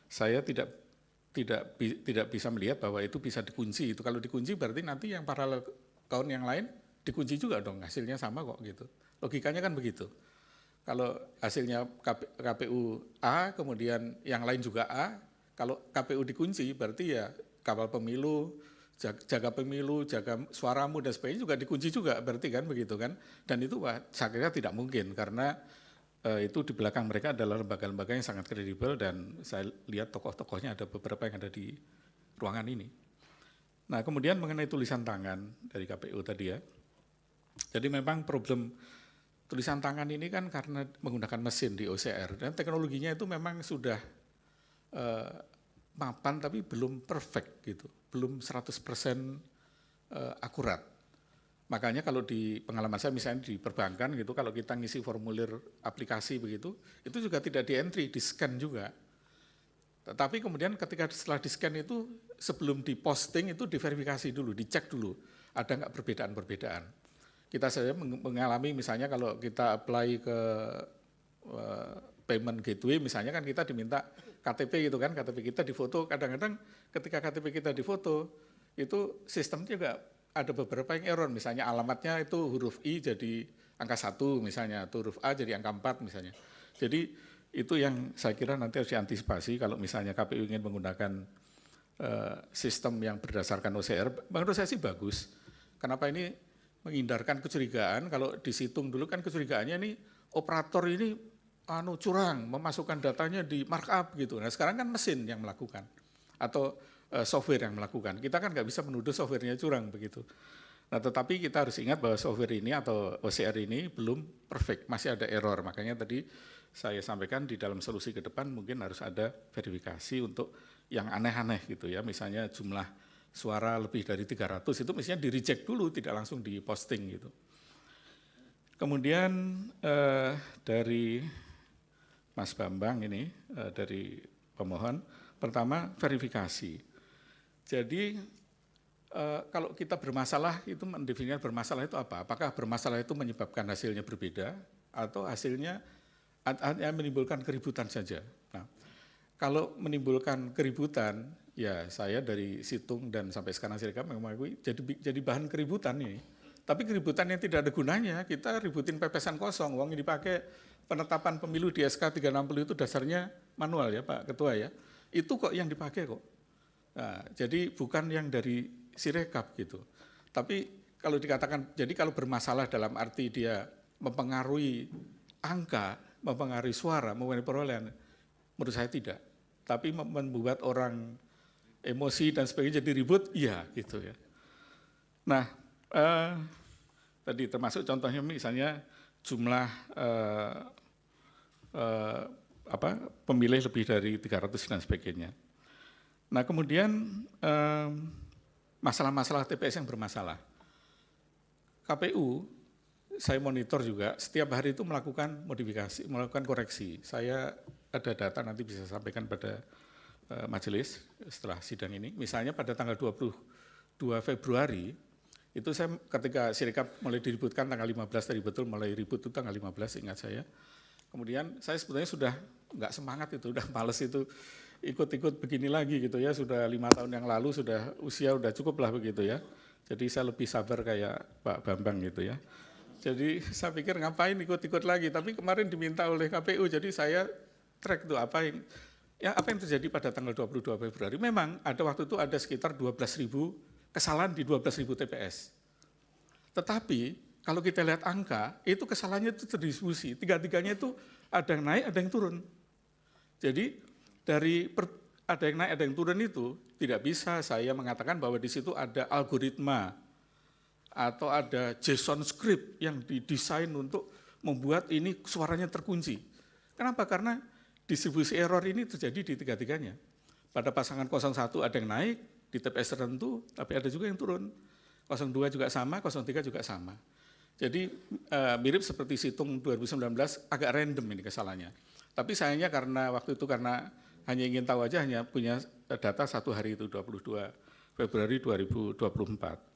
saya tidak bisa melihat bahwa itu bisa dikunci. Itu kalau dikunci berarti nanti yang paralel account yang lain dikunci juga dong, hasilnya sama kok gitu. Logikanya kan begitu. Kalau hasilnya KPU A, kemudian yang lain juga A, kalau KPU dikunci berarti ya kawal pemilu, jaga pemilu, jaga suaramu dan sebagainya juga dikunci juga, berarti kan begitu kan. Dan itu saya kira tidak mungkin karena itu di belakang mereka adalah lembaga-lembaga yang sangat kredibel dan saya lihat tokoh-tokohnya ada beberapa yang ada di ruangan ini. Nah kemudian mengenai tulisan tangan dari KPU tadi ya, jadi memang problem tulisan tangan ini kan karena menggunakan mesin di OCR dan teknologinya itu memang sudah mapan tapi belum perfect gitu, belum 100% akurat. Makanya kalau di pengalaman saya misalnya di perbankan gitu, kalau kita ngisi formulir aplikasi begitu, itu juga tidak di-entry, di-scan juga. Tetapi kemudian ketika setelah di-scan itu, sebelum di-posting itu diverifikasi dulu, dicek dulu, ada nggak perbedaan-perbedaan. Kita saja mengalami misalnya kalau kita apply ke payment gateway, misalnya kan kita diminta KTP gitu kan, KTP kita difoto, kadang-kadang ketika KTP kita difoto, itu sistem juga ada beberapa yang error, misalnya alamatnya itu huruf I jadi angka 1 misalnya, atau huruf A jadi angka 4 misalnya. Jadi itu yang saya kira nanti harus diantisipasi kalau misalnya KPU ingin menggunakan sistem yang berdasarkan OCR, menurut saya sih bagus. Kenapa ini menghindarkan kecurigaan, kalau disitung dulu kan kecurigaannya ini operator ini curang, memasukkan datanya di markup gitu. Nah sekarang kan mesin yang melakukan, atau software yang melakukan. Kita kan nggak bisa menuduh softwarenya curang begitu. Nah tetapi kita harus ingat bahwa software ini atau OCR ini belum perfect, masih ada error. Makanya tadi saya sampaikan di dalam solusi ke depan mungkin harus ada verifikasi untuk yang aneh-aneh gitu ya. Misalnya jumlah suara lebih dari 300 itu mestinya di-reject dulu, tidak langsung di-posting gitu. Kemudian dari Mas Bambang ini, dari pemohon, pertama verifikasi. Jadi kalau kita bermasalah itu mendefinisikan bermasalah itu apa? Apakah bermasalah itu menyebabkan hasilnya berbeda atau hasilnya hanya menimbulkan keributan saja? Nah, kalau menimbulkan keributan, ya saya dari Situng dan sampai sekarang Sirekap mengakui jadi bahan keributan ini. Tapi keributan yang tidak ada gunanya, kita ributin pepesan kosong, uang yang dipakai penetapan pemilu di SK 360 itu dasarnya manual ya Pak Ketua ya. Itu kok yang dipakai kok. Nah, jadi bukan yang dari Sirekap gitu. Tapi kalau dikatakan, jadi kalau bermasalah dalam arti dia mempengaruhi angka, mempengaruhi suara, mempengaruhi perolehan, menurut saya tidak. Tapi membuat orang emosi dan sebagainya jadi ribut, iya gitu ya. Nah, tadi termasuk contohnya misalnya jumlah pemilih lebih dari 300 dan sebagainya. Nah, kemudian masalah-masalah TPS yang bermasalah. KPU, saya monitor juga, setiap hari itu melakukan modifikasi, melakukan koreksi. Saya ada data nanti bisa sampaikan pada majelis setelah sidang ini. Misalnya pada tanggal 22 Februari, itu saya ketika Sirekap mulai diributkan tanggal 15 tadi betul mulai ribut itu tanggal 15 ingat saya. Kemudian saya sebetulnya sudah nggak semangat itu, udah males itu ikut-ikut begini lagi gitu ya, sudah 5 tahun yang lalu sudah usia udah cukup lah begitu ya. Jadi saya lebih sabar kayak Pak Bambang gitu ya. Jadi saya pikir ngapain ikut-ikut lagi, tapi kemarin diminta oleh KPU, jadi saya track tuh apa yang terjadi pada tanggal 22 Februari. Memang ada waktu itu ada sekitar 12.000 kesalahan di 12.000 TPS. Tetapi kalau kita lihat angka, itu kesalahannya itu terdistribusi, tiga-tiganya itu ada yang naik, ada yang turun. Jadi ada yang naik, ada yang turun itu tidak bisa saya mengatakan bahwa di situ ada algoritma atau ada JSON script yang didesain untuk membuat ini suaranya terkunci. Kenapa? Karena distribusi error ini terjadi di tiga-tiganya. Pada pasangan 01 ada yang naik di TPS tertentu, tapi ada juga yang turun. 02 juga sama, 03 juga sama. Jadi mirip seperti situng 2019, agak random ini kesalahannya. Tapi sayangnya karena waktu itu karena hanya ingin tahu aja, hanya punya data satu hari itu 22 Februari 2024.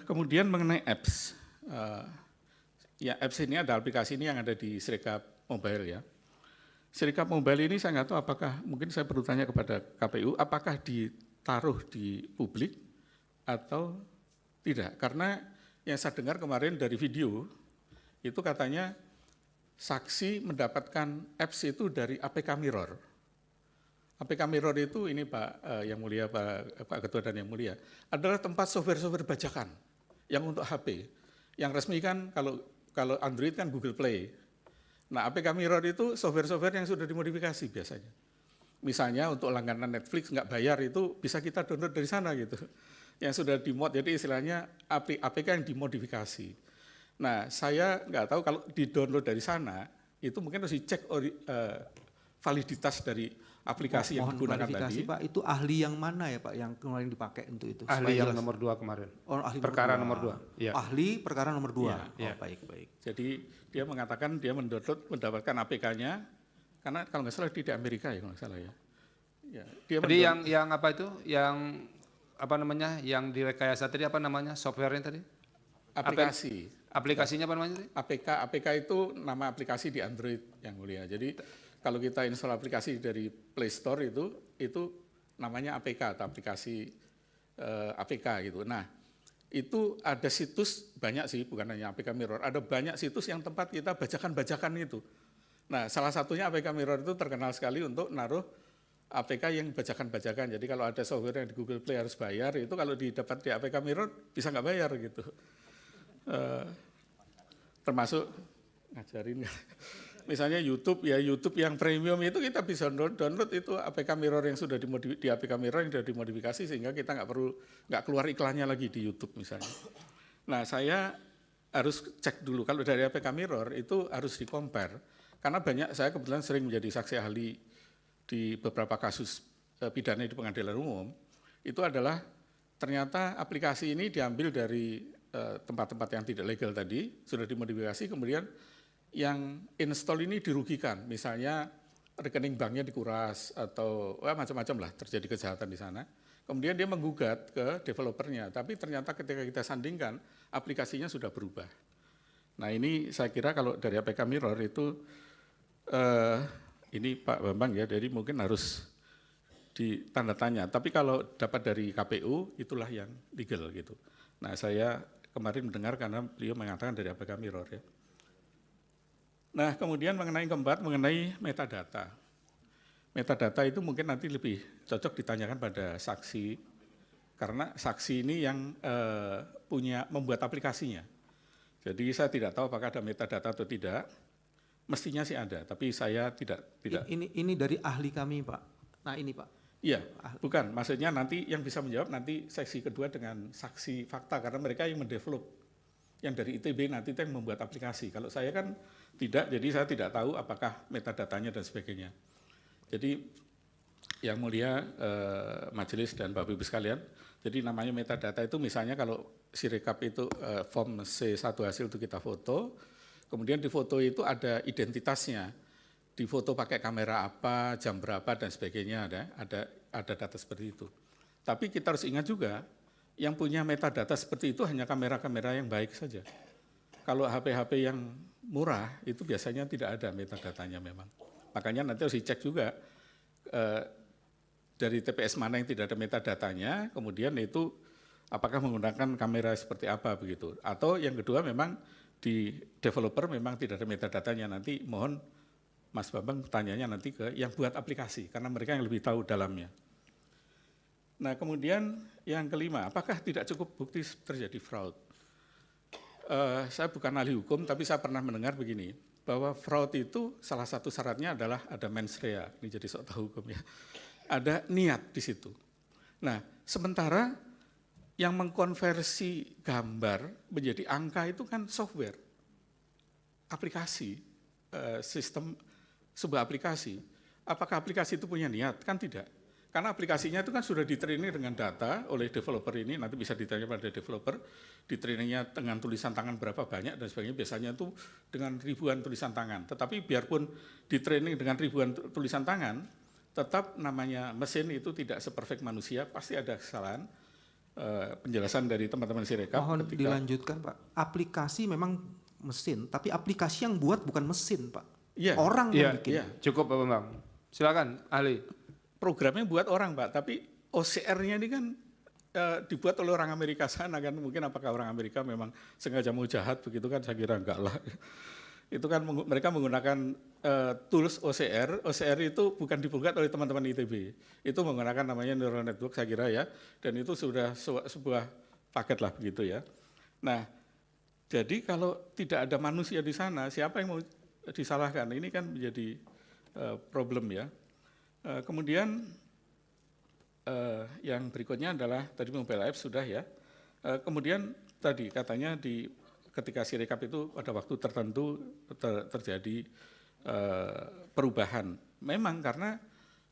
Kemudian mengenai apps, ya apps ini ada aplikasi ini yang ada di Sirekap Mobile ya. Sirekap Mobile ini saya nggak tahu apakah, mungkin saya perlu tanya kepada KPU, apakah ditaruh di publik atau tidak. Karena yang saya dengar kemarin dari video, itu katanya saksi mendapatkan apps itu dari APK Mirror. APK Mirror itu ini Pak yang mulia, Pak Ketua dan yang mulia, adalah tempat software-software bajakan yang untuk HP. Yang resmi kan kalau Android kan Google Play. Nah APK Mirror itu software-software yang sudah dimodifikasi biasanya. Misalnya untuk langganan Netflix nggak bayar itu bisa kita download dari sana gitu. Yang sudah dimod, jadi istilahnya APK yang dimodifikasi. Nah saya nggak tahu kalau di-download dari sana, itu mungkin harus dicek validitas dari aplikasi yang digunakan tadi. Pak, itu ahli yang mana ya Pak yang kemarin dipakai untuk itu? Ahli yang nomor 2 kemarin. Oh, ahli perkara nomor 2. Ya. Ahli perkara nomor 2. Ya. Baik. Jadi dia mengatakan dia mendownload, mendapatkan APK-nya, karena kalau nggak salah di Amerika ya kalau nggak salah ya. Dia tadi yang apa itu? Yang apa namanya? Yang direkayasa tadi apa namanya? Software-nya tadi? Aplikasi. Aplikasinya apa namanya tadi? APK itu nama aplikasi di Android yang mulia. Jadi kalau kita install aplikasi dari Play Store itu namanya APK atau aplikasi APK gitu. Nah itu ada situs banyak sih, bukan hanya APK Mirror, ada banyak situs yang tempat kita bajakan-bajakan itu. Nah salah satunya APK Mirror itu terkenal sekali untuk naruh APK yang bajakan-bajakan. Jadi kalau ada software yang di Google Play harus bayar, itu kalau didapat di APK Mirror bisa nggak bayar gitu. Termasuk ngajarin misalnya YouTube ya, YouTube yang premium itu kita bisa download itu APK Mirror yang sudah di APK Mirror yang sudah dimodifikasi sehingga kita nggak keluar iklannya lagi di YouTube misalnya. Nah saya harus cek dulu kalau dari APK Mirror itu harus di-compare karena saya kebetulan sering menjadi saksi ahli di beberapa kasus pidana di pengadilan umum, itu adalah ternyata aplikasi ini diambil dari tempat-tempat yang tidak legal tadi, sudah dimodifikasi, kemudian yang install ini dirugikan, misalnya rekening banknya dikuras atau macam-macam lah terjadi kejahatan di sana. Kemudian dia menggugat ke developernya, tapi ternyata ketika kita sandingkan aplikasinya sudah berubah. Nah ini saya kira kalau dari APK Mirror itu ini Pak Bambang ya, jadi mungkin harus ditanda tanya. Tapi kalau dapat dari KPU itulah yang legal gitu. Nah saya kemarin mendengar karena beliau mengatakan dari APK Mirror ya. Nah kemudian keempat mengenai metadata. Metadata itu mungkin nanti lebih cocok ditanyakan pada saksi, karena saksi ini yang membuat aplikasinya. Jadi saya tidak tahu apakah ada metadata atau tidak. Mestinya sih ada, tapi saya tidak. Ini dari ahli kami Pak. Nah ini Pak. Iya, bukan. Maksudnya nanti yang bisa menjawab nanti seksi kedua dengan saksi fakta, karena mereka yang mendevelop. Yang dari ITB nanti itu yang membuat aplikasi. Kalau saya kan tidak, jadi saya tidak tahu apakah metadatanya dan sebagainya. Jadi yang mulia majelis dan Bapak Ibu sekalian, jadi namanya metadata itu misalnya kalau Sirekap itu form C1 hasil itu kita foto, kemudian di foto itu ada identitasnya. Di foto pakai kamera apa, jam berapa dan sebagainya, ada data seperti itu. Tapi kita harus ingat juga, yang punya metadata seperti itu hanya kamera-kamera yang baik saja. Kalau HP-HP yang murah itu biasanya tidak ada metadatanya memang. Makanya nanti harus dicek juga dari TPS mana yang tidak ada metadatanya, kemudian itu apakah menggunakan kamera seperti apa begitu. Atau yang kedua memang di developer memang tidak ada metadatanya, nanti mohon Mas Bambang tanyanya nanti ke yang buat aplikasi, karena mereka yang lebih tahu dalamnya. Nah kemudian yang kelima, apakah tidak cukup bukti terjadi fraud? Saya bukan ahli hukum, tapi saya pernah mendengar begini, bahwa fraud itu salah satu syaratnya adalah ada mens rea, ini jadi sok tahu hukum ya, ada niat di situ. Nah sementara yang mengkonversi gambar menjadi angka itu kan software, aplikasi, sistem sebuah aplikasi. Apakah aplikasi itu punya niat? Kan tidak. Karena aplikasinya itu kan sudah di-training dengan data oleh developer ini, nanti bisa ditanya pada developer, di-trainingnya dengan tulisan tangan berapa banyak dan sebagainya, biasanya itu dengan ribuan tulisan tangan. Tetapi biarpun di-training dengan ribuan tulisan tangan, tetap namanya mesin itu tidak seperfect manusia, pasti ada kesalahan. Penjelasan dari teman-teman Sirekap. Mohon dilanjutkan Pak, aplikasi memang mesin, tapi aplikasi yang buat bukan mesin Pak. Iya, orang yang bikin. Iya, cukup Pak Bambang. Silakan, ahli. Programnya buat orang Pak, tapi OCR-nya ini kan dibuat oleh orang Amerika sana kan, mungkin apakah orang Amerika memang sengaja mau jahat begitu kan, saya kira enggak lah. Itu kan mereka menggunakan tools OCR itu bukan dibuat oleh teman-teman ITB, itu menggunakan namanya neural network saya kira ya, dan itu sudah sebuah paket lah begitu ya. Nah, jadi kalau tidak ada manusia di sana, siapa yang mau disalahkan? Ini kan menjadi problem ya. Kemudian yang berikutnya adalah tadi mobile app sudah ya. Kemudian tadi katanya ketika Sirekap itu pada waktu tertentu terjadi perubahan. Memang karena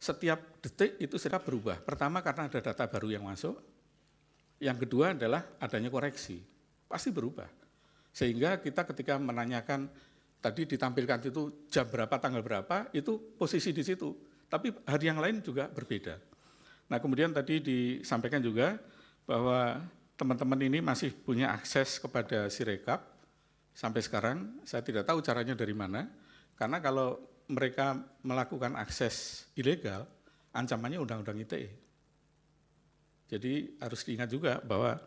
setiap detik itu Sirekap berubah. Pertama karena ada data baru yang masuk. Yang kedua adalah adanya koreksi. Pasti berubah. Sehingga kita ketika menanyakan tadi ditampilkan itu jam berapa, tanggal berapa, itu posisi di situ. Tapi hari yang lain juga berbeda. Nah kemudian tadi disampaikan juga bahwa teman-teman ini masih punya akses kepada Sirekap. Sampai sekarang saya tidak tahu caranya dari mana. Karena kalau mereka melakukan akses ilegal, ancamannya Undang-Undang ITE. Jadi harus diingat juga bahwa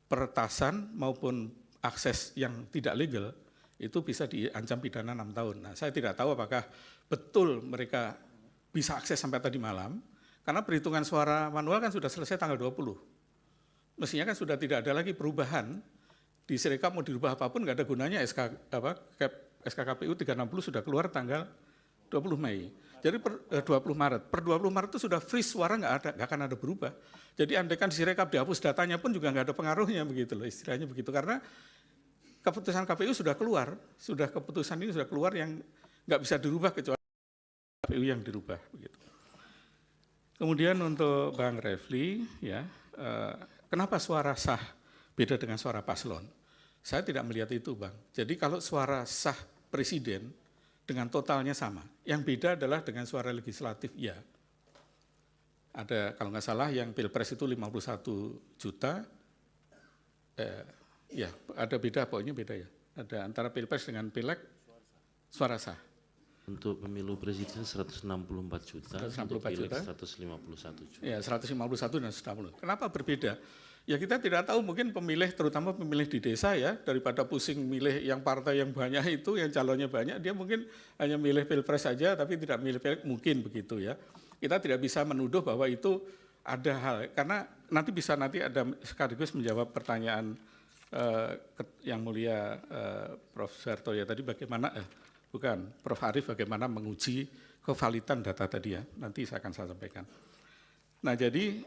peretasan maupun akses yang tidak legal, itu bisa diancam pidana 6 tahun. Nah, saya tidak tahu apakah betul mereka bisa akses sampai tadi malam, karena perhitungan suara manual kan sudah selesai tanggal 20. Mestinya kan sudah tidak ada lagi perubahan, di Sirekap mau dirubah apapun nggak ada gunanya, SKKPU 360 sudah keluar tanggal 20 Mei. Jadi per 20 Maret itu sudah freeze, suara nggak akan ada berubah. Jadi andaikan di Sirekap dihapus datanya pun juga nggak ada pengaruhnya begitu loh, istilahnya begitu, karena keputusan KPU sudah keluar, keputusan ini sudah keluar yang nggak bisa dirubah kecuali KPU yang dirubah begitu. Kemudian untuk Bang Refli, ya, kenapa suara sah beda dengan suara paslon? Saya tidak melihat itu, Bang. Jadi kalau suara sah presiden dengan totalnya sama, yang beda adalah dengan suara legislatif, ya. Ada kalau nggak salah yang Pilpres itu 51 juta. Ya, ada beda, pokoknya beda ya. Ada antara Pilpres dengan Pileg, suara sah. Untuk pemilu presiden 164 juta, 164 untuk Pileg juta. 151 juta. Ya, 151 dan 160. Kenapa berbeda? Ya kita tidak tahu, mungkin pemilih, terutama pemilih di desa ya, daripada pusing milih yang partai yang banyak itu, yang calonnya banyak, dia mungkin hanya milih Pilpres saja, tapi tidak milih Pileg, mungkin begitu ya. Kita tidak bisa menuduh bahwa itu ada hal, karena nanti bisa ada sekaligus menjawab pertanyaan yang mulia Prof. Suharto ya tadi bagaimana, Prof. Arief bagaimana menguji kevalidan data tadi ya, nanti saya akan sampaikan. Nah jadi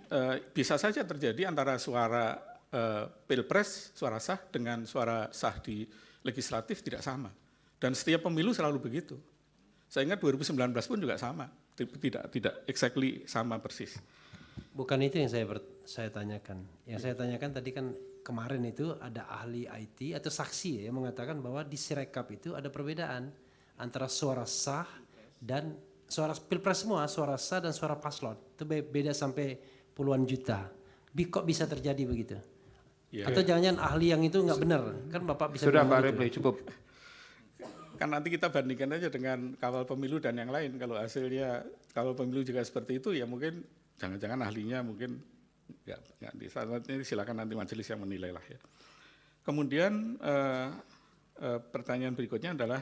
bisa saja terjadi antara suara pilpres, suara sah dengan suara sah di legislatif tidak sama. Dan setiap pemilu selalu begitu. Saya ingat 2019 pun juga sama, tidak exactly sama persis. Bukan itu yang saya tanyakan. Yang saya tanyakan tadi kan kemarin itu ada ahli IT atau saksi yang mengatakan bahwa di Sirekap itu ada perbedaan antara suara sah dan suara pilpres semua, suara sah dan suara paslon. Itu beda sampai puluhan juta. Kok bisa terjadi begitu? Ya. Atau jangan-jangan ahli yang itu nggak benar? Kan Bapak bisa Sudah bilang Pak Repli, gitu. cukup. Kan nanti kita bandingkan aja dengan kawal pemilu dan yang lain. Kalau hasilnya kawal pemilu juga seperti itu, ya mungkin jangan-jangan ahlinya mungkin nggak silakan nanti majelis yang menilai lah ya. Kemudian pertanyaan berikutnya adalah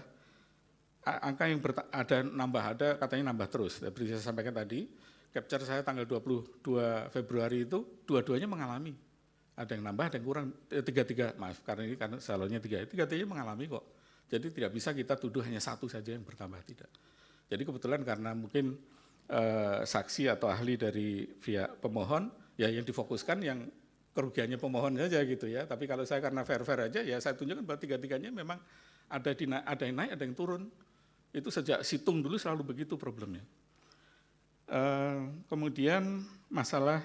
angka yang ada katanya nambah terus. Seperti saya sampaikan tadi, capture saya tanggal 22 Februari itu dua-duanya mengalami. Ada yang nambah, ada yang kurang, tiga, maaf karena ini karena salonnya tiga-tiganya mengalami kok. Jadi tidak bisa kita tuduh hanya satu saja yang bertambah, tidak. Jadi kebetulan karena mungkin saksi atau ahli dari pihak pemohon, ya yang difokuskan yang kerugiannya pemohon saja gitu ya. Tapi kalau saya karena fair-fair aja, ya saya tunjukkan bahwa tiga-tiganya memang ada yang naik, ada yang turun. Itu sejak situng dulu selalu begitu problemnya. Kemudian masalah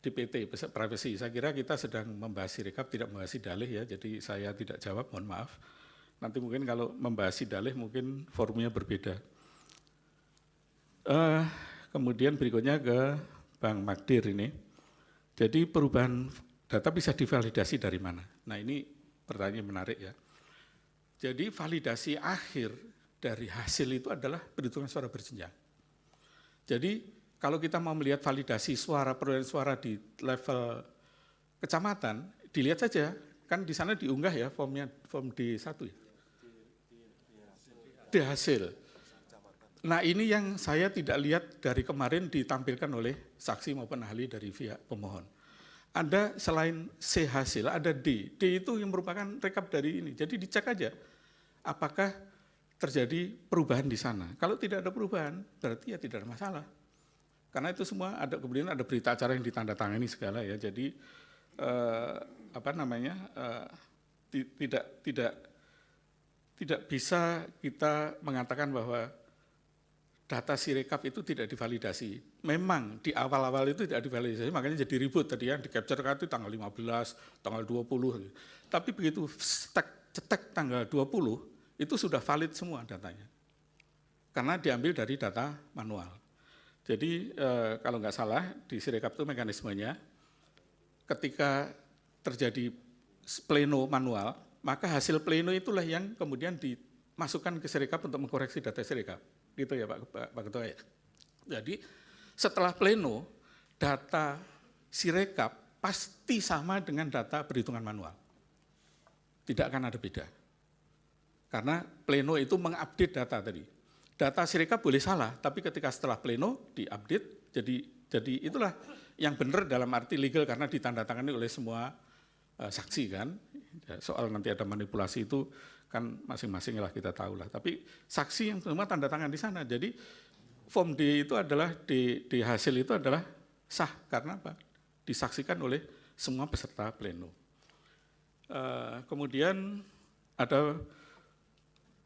DPT, privacy. Saya kira kita sedang membahas Sirekap, tidak membahas dalih ya, jadi saya tidak jawab, mohon maaf. Nanti mungkin kalau membahas dalih mungkin forumnya berbeda. Kemudian berikutnya ke Bang Magdir ini. Jadi perubahan data bisa divalidasi dari mana? Nah ini pertanyaan menarik ya. Jadi validasi akhir dari hasil itu adalah perhitungan suara berjenjang. Jadi kalau kita mau melihat validasi suara, perolehan suara di level kecamatan, dilihat saja, kan di sana diunggah ya form D1 ya. D hasil. Nah ini yang saya tidak lihat dari kemarin ditampilkan oleh saksi maupun ahli dari pihak pemohon. Ada selain C hasil, ada D. D itu yang merupakan rekap dari ini. Jadi dicek aja apakah terjadi perubahan di sana. Kalau tidak ada perubahan, berarti ya tidak ada masalah. Karena itu semua ada, kemudian ada berita acara yang ditandatangani segala ya. Jadi tidak bisa kita mengatakan bahwa data Sirekap itu tidak divalidasi. Memang di awal-awal itu tidak divalidasi, makanya jadi ribut tadi ya, di capture kan itu tanggal 15, tanggal 20. Tapi begitu cetek tanggal 20, itu sudah valid semua datanya. Karena diambil dari data manual. Jadi kalau nggak salah di Sirekap itu mekanismenya ketika terjadi pleno manual, maka hasil pleno itulah yang kemudian dimasukkan ke Sirekap untuk mengkoreksi data Sirekap. Gitu ya Pak Ketua ya. Jadi setelah pleno, data Sirekap pasti sama dengan data perhitungan manual. Tidak akan ada beda. Karena pleno itu mengupdate data tadi. Data Sirekap boleh salah, tapi ketika setelah pleno diupdate, jadi itulah yang benar dalam arti legal karena ditandatangani oleh semua saksi kan. Soal nanti ada manipulasi itu kan masing-masing lah kita tahu lah. Tapi saksi yang semua tanda tangan di sana. Jadi form D itu adalah D hasil itu adalah sah karena apa? Disaksikan oleh semua peserta pleno. Kemudian ada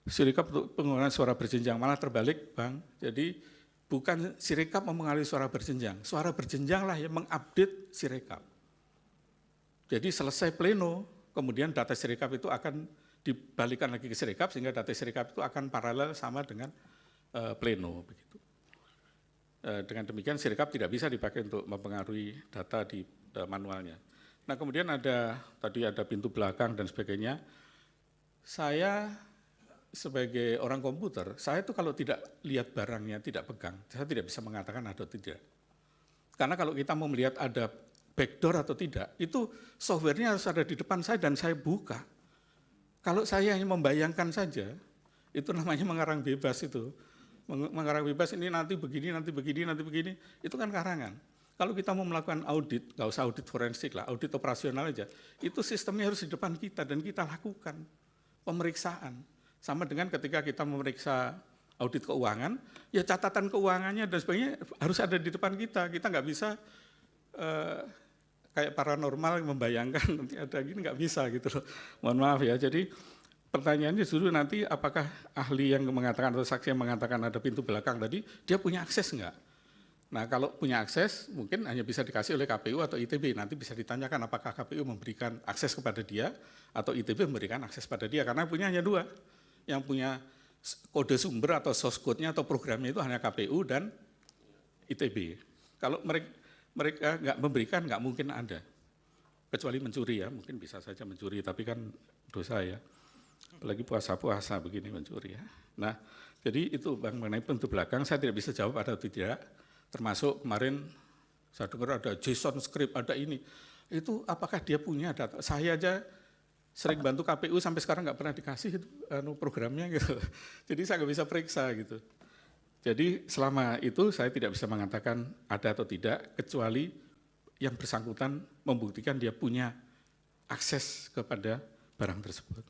Sirekap untuk penggunaan suara berjenjang, malah terbalik Bang. Jadi bukan Sirekap mempengaruhi suara berjenjang lah yang mengupdate Sirekap. Jadi selesai pleno, kemudian data Sirekap itu akan dibalikan lagi ke Sirekap, sehingga data Sirekap itu akan paralel sama dengan pleno. Begitu. Dengan demikian Sirekap tidak bisa dipakai untuk mempengaruhi data di manualnya. Nah kemudian tadi ada pintu belakang dan sebagainya. Saya sebagai orang komputer, saya itu kalau tidak lihat barangnya, tidak pegang, saya tidak bisa mengatakan ada atau tidak. Karena kalau kita mau melihat ada backdoor atau tidak, itu softwarenya harus ada di depan saya dan saya buka. Kalau saya hanya membayangkan saja, itu namanya mengarang bebas itu. Mengarang bebas ini nanti begini, nanti begini, nanti begini, itu kan karangan. Kalau kita mau melakukan audit, nggak usah audit forensik lah, audit operasional aja, itu sistemnya harus di depan kita dan kita lakukan pemeriksaan. Sama dengan ketika kita memeriksa audit keuangan, ya catatan keuangannya dan sebagainya harus ada di depan kita. Kita nggak bisa kayak paranormal membayangkan nanti ada gini, nggak bisa gitu loh. Mohon maaf ya. Jadi pertanyaannya justru nanti apakah ahli yang mengatakan atau saksi yang mengatakan ada pintu belakang tadi, dia punya akses nggak? Nah kalau punya akses mungkin hanya bisa dikasih oleh KPU atau ITB. Nanti bisa ditanyakan apakah KPU memberikan akses kepada dia atau ITB memberikan akses pada dia. Karena punya hanya dua. Yang punya kode sumber atau source code-nya atau programnya itu hanya KPU dan ITB. Kalau mereka nggak memberikan, nggak mungkin ada. Kecuali mencuri ya, mungkin bisa saja mencuri, tapi kan dosa ya. Apalagi puasa-puasa begini mencuri ya. Nah, jadi itu Bang mengenai pintu belakang, saya tidak bisa jawab ada atau tidak. Termasuk kemarin saya dengar ada JSON script, ada ini. Itu apakah dia punya data? Saya aja sering bantu KPU sampai sekarang nggak pernah dikasih itu, programnya gitu. Jadi saya nggak bisa periksa gitu. Jadi selama itu saya tidak bisa mengatakan ada atau tidak, kecuali yang bersangkutan membuktikan dia punya akses kepada barang tersebut.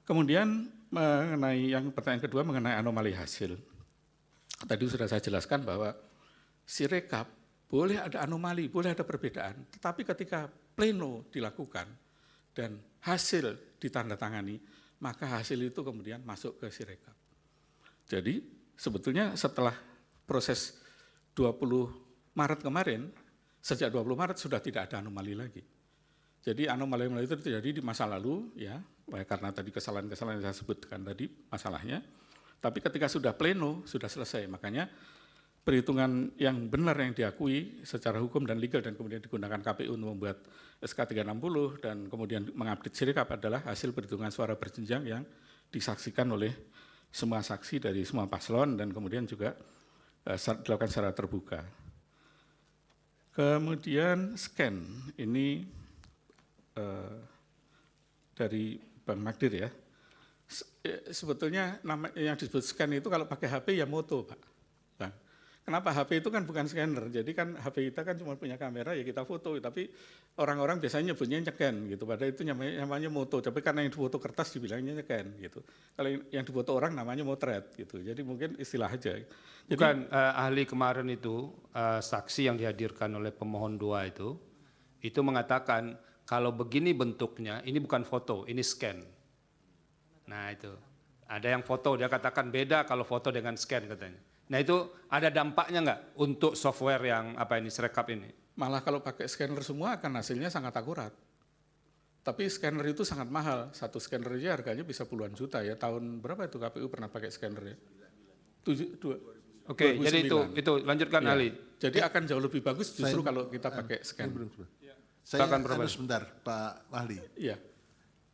Kemudian mengenai yang pertanyaan kedua mengenai anomali hasil. Tadi sudah saya jelaskan bahwa Sirekap boleh ada anomali, boleh ada perbedaan, tetapi ketika pleno dilakukan dan hasil ditandatangani, maka hasil itu kemudian masuk ke Sirekap. Jadi sebetulnya setelah proses 20 Maret kemarin, sejak 20 Maret sudah tidak ada anomali lagi. Jadi anomali itu terjadi di masa lalu, ya, karena tadi kesalahan-kesalahan yang saya sebutkan tadi masalahnya. Tapi ketika sudah pleno, sudah selesai. Makanya perhitungan yang benar yang diakui secara hukum dan legal dan kemudian digunakan KPU untuk membuat SK 360 dan kemudian mengupdate Sirekap adalah hasil perhitungan suara berjenjang yang disaksikan oleh semua saksi dari semua paslon dan kemudian juga dilakukan secara terbuka. Kemudian scan, ini dari Bang Magdir ya. Sebetulnya nama yang disebut scan itu kalau pakai HP ya moto, Pak. Bang. Kenapa HP itu kan bukan scanner, jadi kan HP kita kan cuma punya kamera ya kita foto, tapi orang-orang biasanya nyebutnya nyeken gitu, padahal itu namanya moto, tapi karena yang difoto kertas dibilangnya nyeken gitu. Kalau yang difoto orang namanya motret gitu, jadi mungkin istilah aja. Jadi, bukan ahli kemarin itu, saksi yang dihadirkan oleh pemohon 2 itu mengatakan kalau begini bentuknya, ini bukan foto, ini scan. Nah itu, ada yang foto, dia katakan beda kalau foto dengan scan katanya. Nah itu ada dampaknya nggak untuk software yang Sirekap ini? Malah kalau pakai scanner semua akan hasilnya sangat akurat. Tapi scanner itu sangat mahal, satu scanner aja harganya bisa puluhan juta ya. Tahun berapa itu KPU pernah pakai scanner ya? Oke, jadi itu lanjutkan ya. ahli. Jadi akan jauh lebih bagus justru kalau kita pakai scanner. Saya sebentar Pak Ahli. Iya.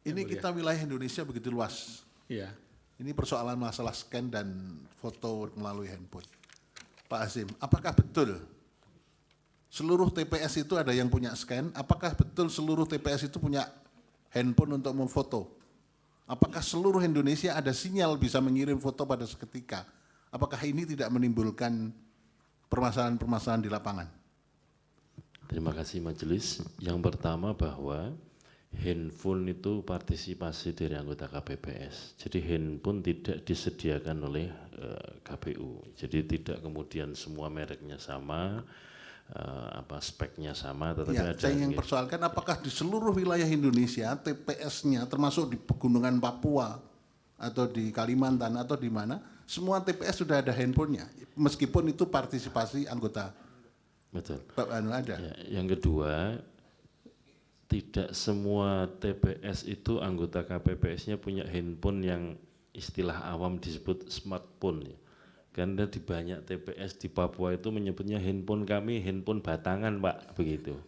Ini kita wilayah Indonesia begitu luas. Iya. Ini persoalan masalah scan dan foto melalui handphone. Pak Azim, apakah betul seluruh TPS itu ada yang punya scan? Apakah betul seluruh TPS itu punya handphone untuk memfoto? Apakah seluruh Indonesia ada sinyal bisa mengirim foto pada seketika? Apakah ini tidak menimbulkan permasalahan-permasalahan di lapangan? Terima kasih majelis. Yang pertama bahwa handphone itu partisipasi dari anggota KPPS. Jadi handphone tidak disediakan oleh KPU. Jadi tidak kemudian semua mereknya sama, speknya sama, tetapi ya, ada. Saya ingin persoalkan apakah di seluruh wilayah Indonesia TPS-nya termasuk di pegunungan Papua atau di Kalimantan atau di mana semua TPS sudah ada handphonenya, meskipun itu partisipasi anggota. Betul. Ada. Ya, yang kedua, tidak semua TPS itu anggota KPPS-nya punya handphone yang istilah awam disebut smartphone. Ya. Karena di banyak TPS di Papua itu menyebutnya handphone kami, handphone batangan Pak, begitu.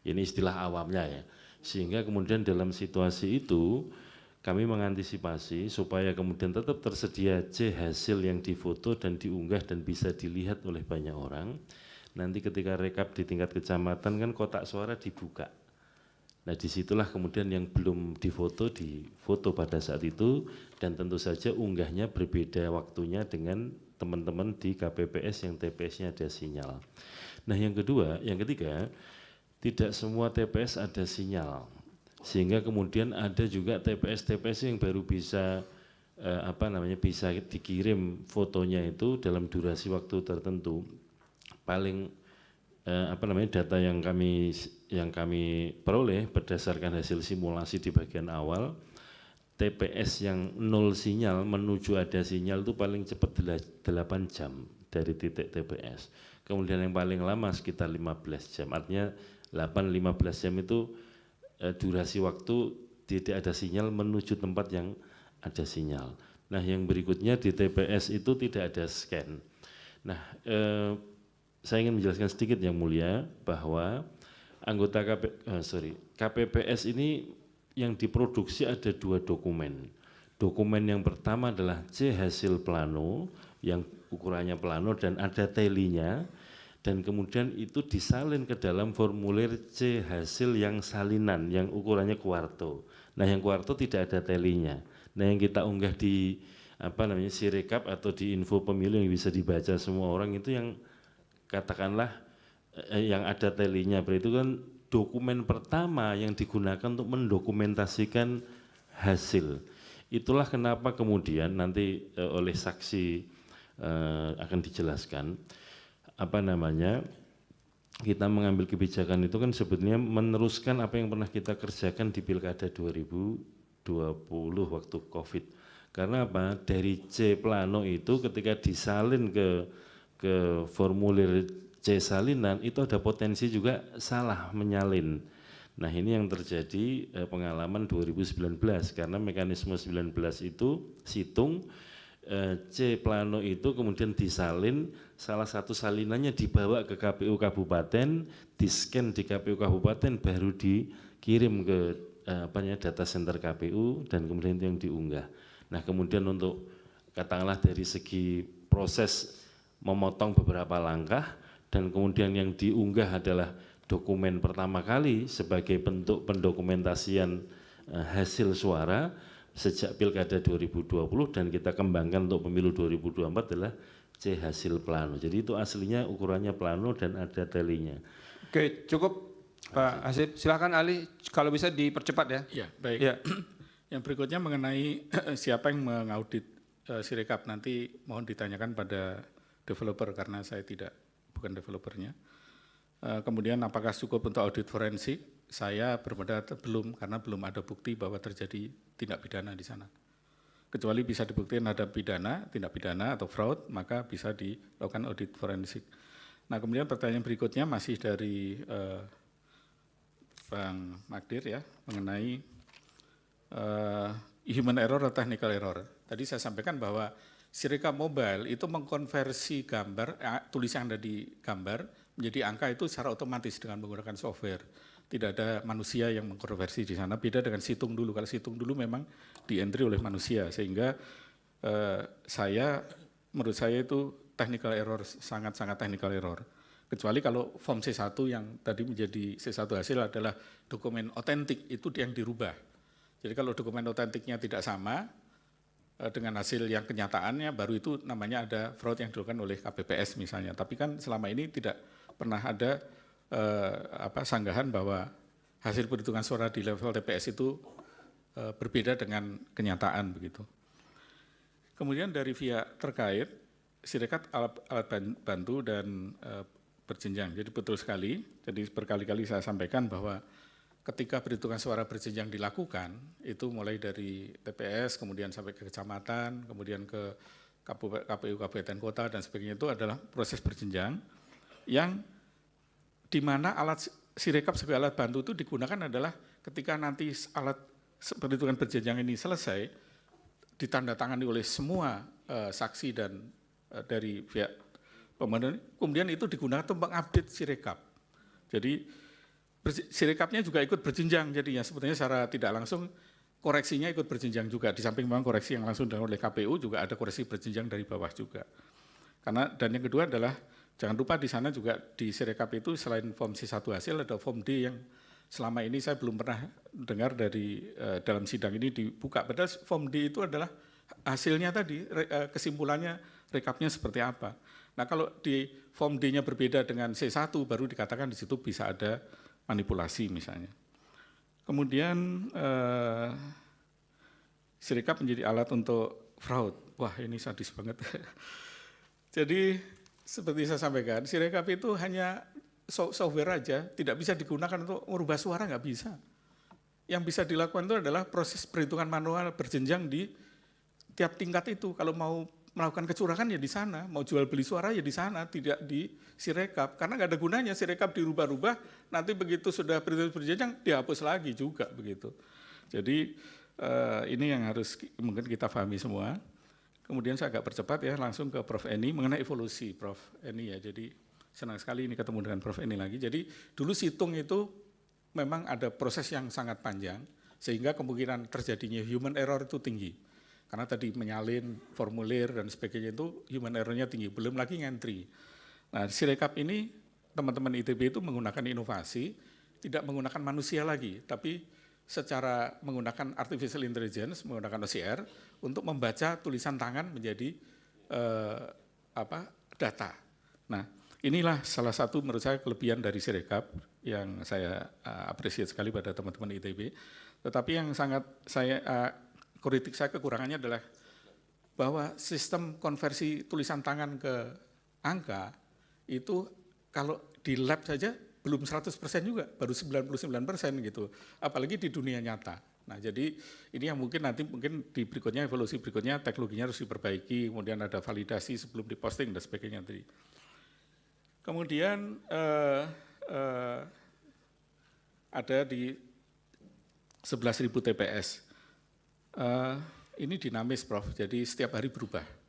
Ini istilah awamnya ya. Sehingga kemudian dalam situasi itu kami mengantisipasi supaya kemudian tetap tersedia hasil yang difoto dan diunggah dan bisa dilihat oleh banyak orang. Nanti ketika rekap di tingkat kecamatan kan kotak suara dibuka. Nah disitulah kemudian yang belum difoto pada saat itu dan tentu saja unggahnya berbeda waktunya dengan teman-teman di KPPS yang TPS-nya ada sinyal. Nah yang ketiga, tidak semua TPS ada sinyal. Sehingga kemudian ada juga TPS-TPS yang baru bisa bisa dikirim fotonya itu dalam durasi waktu tertentu. Paling data yang kami peroleh berdasarkan hasil simulasi di bagian awal, TPS yang 0 sinyal menuju ada sinyal itu paling cepat 8 jam dari titik TPS. Kemudian yang paling lama sekitar 15 jam. Artinya 8-15 jam itu durasi waktu tidak ada sinyal menuju tempat yang ada sinyal. Nah, yang berikutnya di TPS itu tidak ada scan. Nah, saya ingin menjelaskan sedikit Yang Mulia bahwa anggota KPPS ini yang diproduksi ada 2 dokumen. Dokumen yang pertama adalah C hasil plano yang ukurannya plano dan ada telinya, dan kemudian itu disalin ke dalam formulir C hasil yang salinan yang ukurannya kuarto. Nah, yang kuarto tidak ada telinya. Nah, yang kita unggah di Sirekap atau di info pemilu yang bisa dibaca semua orang itu yang katakanlah yang ada telinya. Berarti itu kan dokumen pertama yang digunakan untuk mendokumentasikan hasil. Itulah kenapa kemudian nanti oleh saksi akan dijelaskan kita mengambil kebijakan itu kan sebetulnya meneruskan apa yang pernah kita kerjakan di Pilkada 2020 waktu Covid. Karena apa? Dari C plano itu ketika disalin ke formulir C salinan itu ada potensi juga salah menyalin. Nah, ini yang terjadi pengalaman 2019 karena mekanisme 19 itu situng C plano itu kemudian disalin, salah satu salinannya dibawa ke KPU Kabupaten, di-scan di KPU Kabupaten, baru dikirim ke data center KPU dan kemudian itu yang diunggah. Nah, kemudian untuk katakanlah dari segi proses memotong beberapa langkah dan kemudian yang diunggah adalah dokumen pertama kali sebagai bentuk pendokumentasian hasil suara sejak Pilkada 2020 dan kita kembangkan untuk pemilu 2024 adalah C hasil plano. Jadi itu aslinya ukurannya plano dan ada telinya. Oke, cukup Pak Hasib. Silakan Ali, kalau bisa dipercepat ya. Ya, baik. Ya. Yang berikutnya mengenai siapa yang mengaudit Sirekap, nanti mohon ditanyakan pada developer karena saya bukan developernya. Kemudian apakah cukup untuk audit forensik? Saya berpendapat belum, karena belum ada bukti bahwa terjadi tindak pidana di sana. Kecuali bisa dibuktikan ada tindak pidana atau fraud, maka bisa dilakukan audit forensik. Nah, kemudian pertanyaan berikutnya masih dari Bang Magdir ya, mengenai human error atau technical error. Tadi saya sampaikan bahwa Sirekap Mobile itu mengkonversi gambar, tulisan yang ada di gambar menjadi angka itu secara otomatis dengan menggunakan software. Tidak ada manusia yang mengkonversi di sana, beda dengan situng dulu. Kalau situng dulu memang di-entry oleh manusia, sehingga menurut saya itu technical error, sangat-sangat technical error. Kecuali kalau form C1 yang tadi menjadi C1 hasil adalah dokumen otentik, itu yang dirubah. Jadi kalau dokumen otentiknya tidak sama dengan hasil yang kenyataannya, baru itu namanya ada fraud yang dilakukan oleh KPPS misalnya. Tapi kan selama ini tidak pernah ada sanggahan bahwa hasil perhitungan suara di level TPS itu berbeda dengan kenyataan begitu. Kemudian dari pihak terkait, Sirekap alat bantu dan berjenjang. Jadi betul sekali, jadi berkali-kali saya sampaikan bahwa ketika perhitungan suara berjenjang dilakukan, itu mulai dari TPS, kemudian sampai ke kecamatan, kemudian ke KPU Kabupaten Kota dan sebagainya, itu adalah proses berjenjang yang di mana alat Sirekap sebagai alat bantu itu digunakan adalah ketika nanti alat perhitungan berjenjang ini selesai, ditandatangani oleh semua saksi dan dari pihak pemohon, kemudian itu digunakan untuk mengupdate Sirekap. Jadi Sirekapnya juga ikut berjenjang, jadinya sebetulnya secara tidak langsung koreksinya ikut berjenjang juga. Di samping memang koreksi yang langsung dilakukan oleh KPU, juga ada koreksi berjenjang dari bawah juga. Dan yang kedua adalah jangan lupa di sana juga di Sirekap itu selain form C1 hasil ada form D yang selama ini saya belum pernah dengar dari dalam sidang ini dibuka. Padahal form D itu adalah hasilnya tadi, kesimpulannya rekapnya seperti apa. Nah, kalau di form D-nya berbeda dengan C1 baru dikatakan di situ bisa ada manipulasi misalnya. Kemudian Sirekap menjadi alat untuk fraud. Wah, ini sadis banget. Jadi seperti saya sampaikan, Sirekap itu hanya software aja, tidak bisa digunakan untuk merubah suara, nggak bisa. Yang bisa dilakukan itu adalah proses perhitungan manual berjenjang di tiap tingkat itu. Kalau mau melakukan kecurangan ya di sana, mau jual beli suara ya di sana, tidak di Sirekap. Karena nggak ada gunanya Sirekap dirubah-rubah, nanti begitu sudah perhitungan berjenjang dihapus lagi juga begitu. Jadi ini yang harus mungkin kita pahami semua. Kemudian saya agak percepat ya, langsung ke Prof. Eni mengenai evolusi Prof. Eni ya. Jadi senang sekali ini ketemu dengan Prof. Eni lagi. Jadi dulu situng itu memang ada proses yang sangat panjang, sehingga kemungkinan terjadinya human error itu tinggi. Karena tadi menyalin formulir dan sebagainya itu human error-nya tinggi, belum lagi ngantri. Nah, Sirekap ini teman-teman ITB itu menggunakan inovasi, tidak menggunakan manusia lagi, tapi secara menggunakan artificial intelligence, menggunakan OCR untuk membaca tulisan tangan menjadi data. Nah, inilah salah satu menurut saya kelebihan dari Sirekap yang saya apresiasi sekali pada teman-teman ITB. Tetapi yang sangat saya kritik saya kekurangannya adalah bahwa sistem konversi tulisan tangan ke angka itu kalau di lab saja belum 100% juga, baru 99% gitu, apalagi di dunia nyata. Nah, jadi ini yang mungkin nanti mungkin di berikutnya, evolusi berikutnya teknologinya harus diperbaiki, kemudian ada validasi sebelum diposting dan sebagainya tadi. Kemudian ada di 11.000 TPS. Ini dinamis Prof, jadi setiap hari berubah.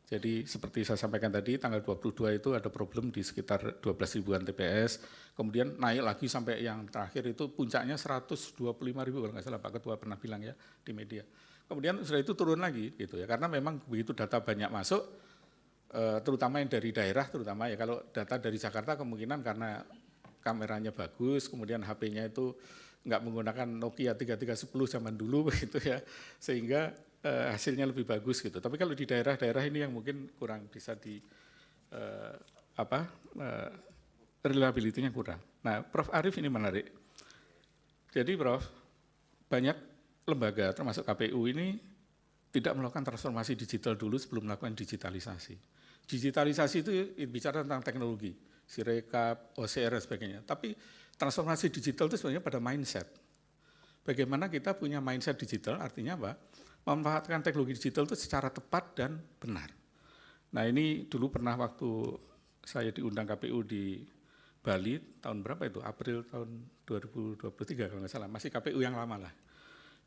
Jadi seperti saya sampaikan tadi, tanggal 22 itu ada problem di sekitar 12.000-an TPS, kemudian naik lagi sampai yang terakhir itu puncaknya 125.000 kalau nggak salah Pak Ketua pernah bilang ya di media. Kemudian sudah itu turun lagi gitu ya, karena memang begitu data banyak masuk, terutama yang dari daerah, terutama ya kalau data dari Jakarta kemungkinan karena kameranya bagus, kemudian HP-nya itu nggak menggunakan Nokia 3310 zaman dulu begitu ya, sehingga hasilnya lebih bagus gitu. Tapi kalau di daerah-daerah ini yang mungkin kurang bisa di reliability-nya kurang. Nah, Prof. Arief ini menarik. Jadi Prof, banyak lembaga termasuk KPU ini tidak melakukan transformasi digital dulu sebelum melakukan digitalisasi. Digitalisasi itu bicara tentang teknologi, Sirekap, OCR dan sebagainya. Tapi transformasi digital itu sebenarnya pada mindset. Bagaimana kita punya mindset digital, artinya apa? Memanfaatkan teknologi digital itu secara tepat dan benar. Nah ini dulu pernah waktu saya diundang KPU di Bali, tahun berapa itu? April tahun 2023 kalau nggak salah, masih KPU yang lama lah.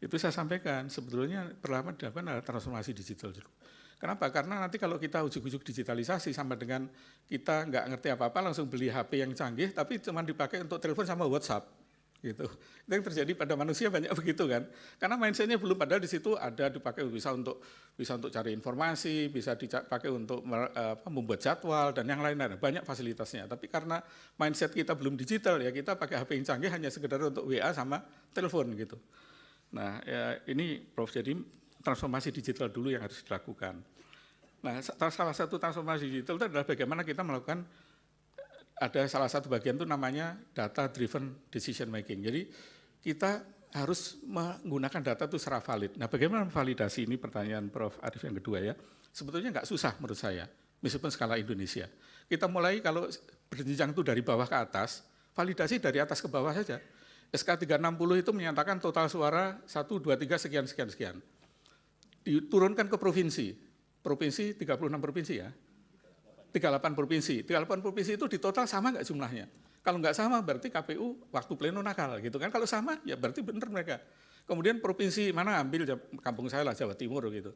Itu saya sampaikan, sebetulnya pertama dilakukan adalah transformasi digital dulu. Kenapa? Karena nanti kalau kita ujuk-ujuk digitalisasi sama dengan kita nggak ngerti apa-apa, langsung beli HP yang canggih, tapi cuma dipakai untuk telepon sama WhatsApp. Gitu. Itu yang terjadi pada manusia banyak begitu kan. Karena mindset-nya belum, padahal di situ ada dipakai bisa untuk cari informasi, bisa dipakai untuk membuat jadwal dan yang lain-lain. Banyak fasilitasnya. Tapi karena mindset kita belum digital ya, kita pakai HP yang canggih hanya sekedar untuk WA sama telepon gitu. Nah, ya ini Prof, jadi transformasi digital dulu yang harus dilakukan. Nah, salah satu transformasi digital itu adalah bagaimana kita melakukan, ada salah satu bagian itu namanya data driven decision making. Jadi kita harus menggunakan data itu secara valid. Nah, bagaimana validasi ini pertanyaan Prof. Arief yang kedua ya. Sebetulnya nggak susah menurut saya, meskipun skala Indonesia. Kita mulai kalau berjenjang itu dari bawah ke atas, validasi dari atas ke bawah saja. SK 360 itu menyatakan total suara 1, 2, 3, sekian. Diturunkan ke provinsi. Provinsi 36 provinsi ya. 38 provinsi. 38 provinsi itu di total sama nggak jumlahnya? Kalau nggak sama berarti KPU waktu pleno nakal gitu kan. Kalau sama ya berarti benar mereka. Kemudian provinsi mana ambil, kampung saya lah Jawa Timur gitu.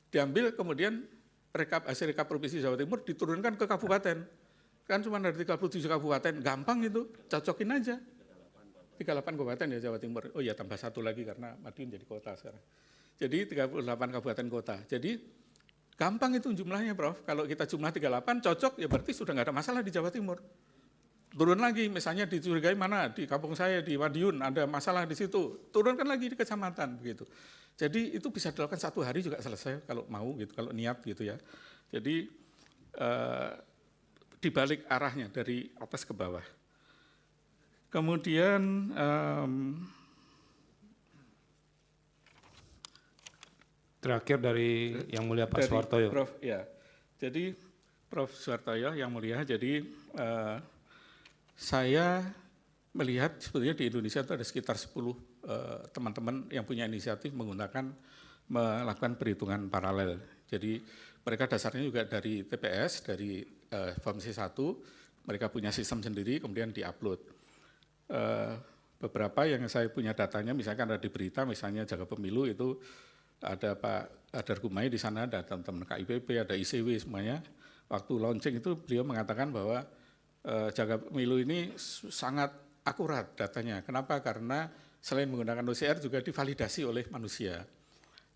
Diambil kemudian hasil rekap provinsi Jawa Timur diturunkan ke kabupaten. Kan cuma dari 37 kabupaten, gampang itu, cocokin aja. 38 kabupaten ya Jawa Timur. Oh ya tambah satu lagi karena Madiun jadi kota sekarang. Jadi 38 kabupaten kota. Jadi gampang itu jumlahnya Prof. Kalau kita jumlah 38 cocok ya berarti sudah nggak ada masalah di Jawa Timur. Turun lagi misalnya dicurigai mana di kampung saya di Madiun ada masalah di situ. Turunkan lagi di kecamatan begitu. Jadi itu bisa dilakukan 1 hari juga selesai kalau mau gitu, kalau niat gitu ya. Jadi dibalik arahnya dari atas ke bawah. Kemudian Terakhir dari Yang Mulia Pak Dari Suhartoyo. Prof, ya. Jadi Prof Suhartoyo Yang Mulia, jadi saya melihat sebetulnya di Indonesia itu ada sekitar 10 teman-teman yang punya inisiatif melakukan perhitungan paralel. Jadi mereka dasarnya juga dari TPS, dari Form C1, mereka punya sistem sendiri, kemudian di-upload. Beberapa yang saya punya datanya, misalkan ada di berita, misalnya Jaga Pemilu itu ada Pak Adar Gumai di sana, ada teman-teman KIPP, ada ICW semuanya. Waktu launching itu beliau mengatakan bahwa Jaga Pemilu ini sangat akurat datanya. Kenapa? Karena selain menggunakan OCR juga divalidasi oleh manusia.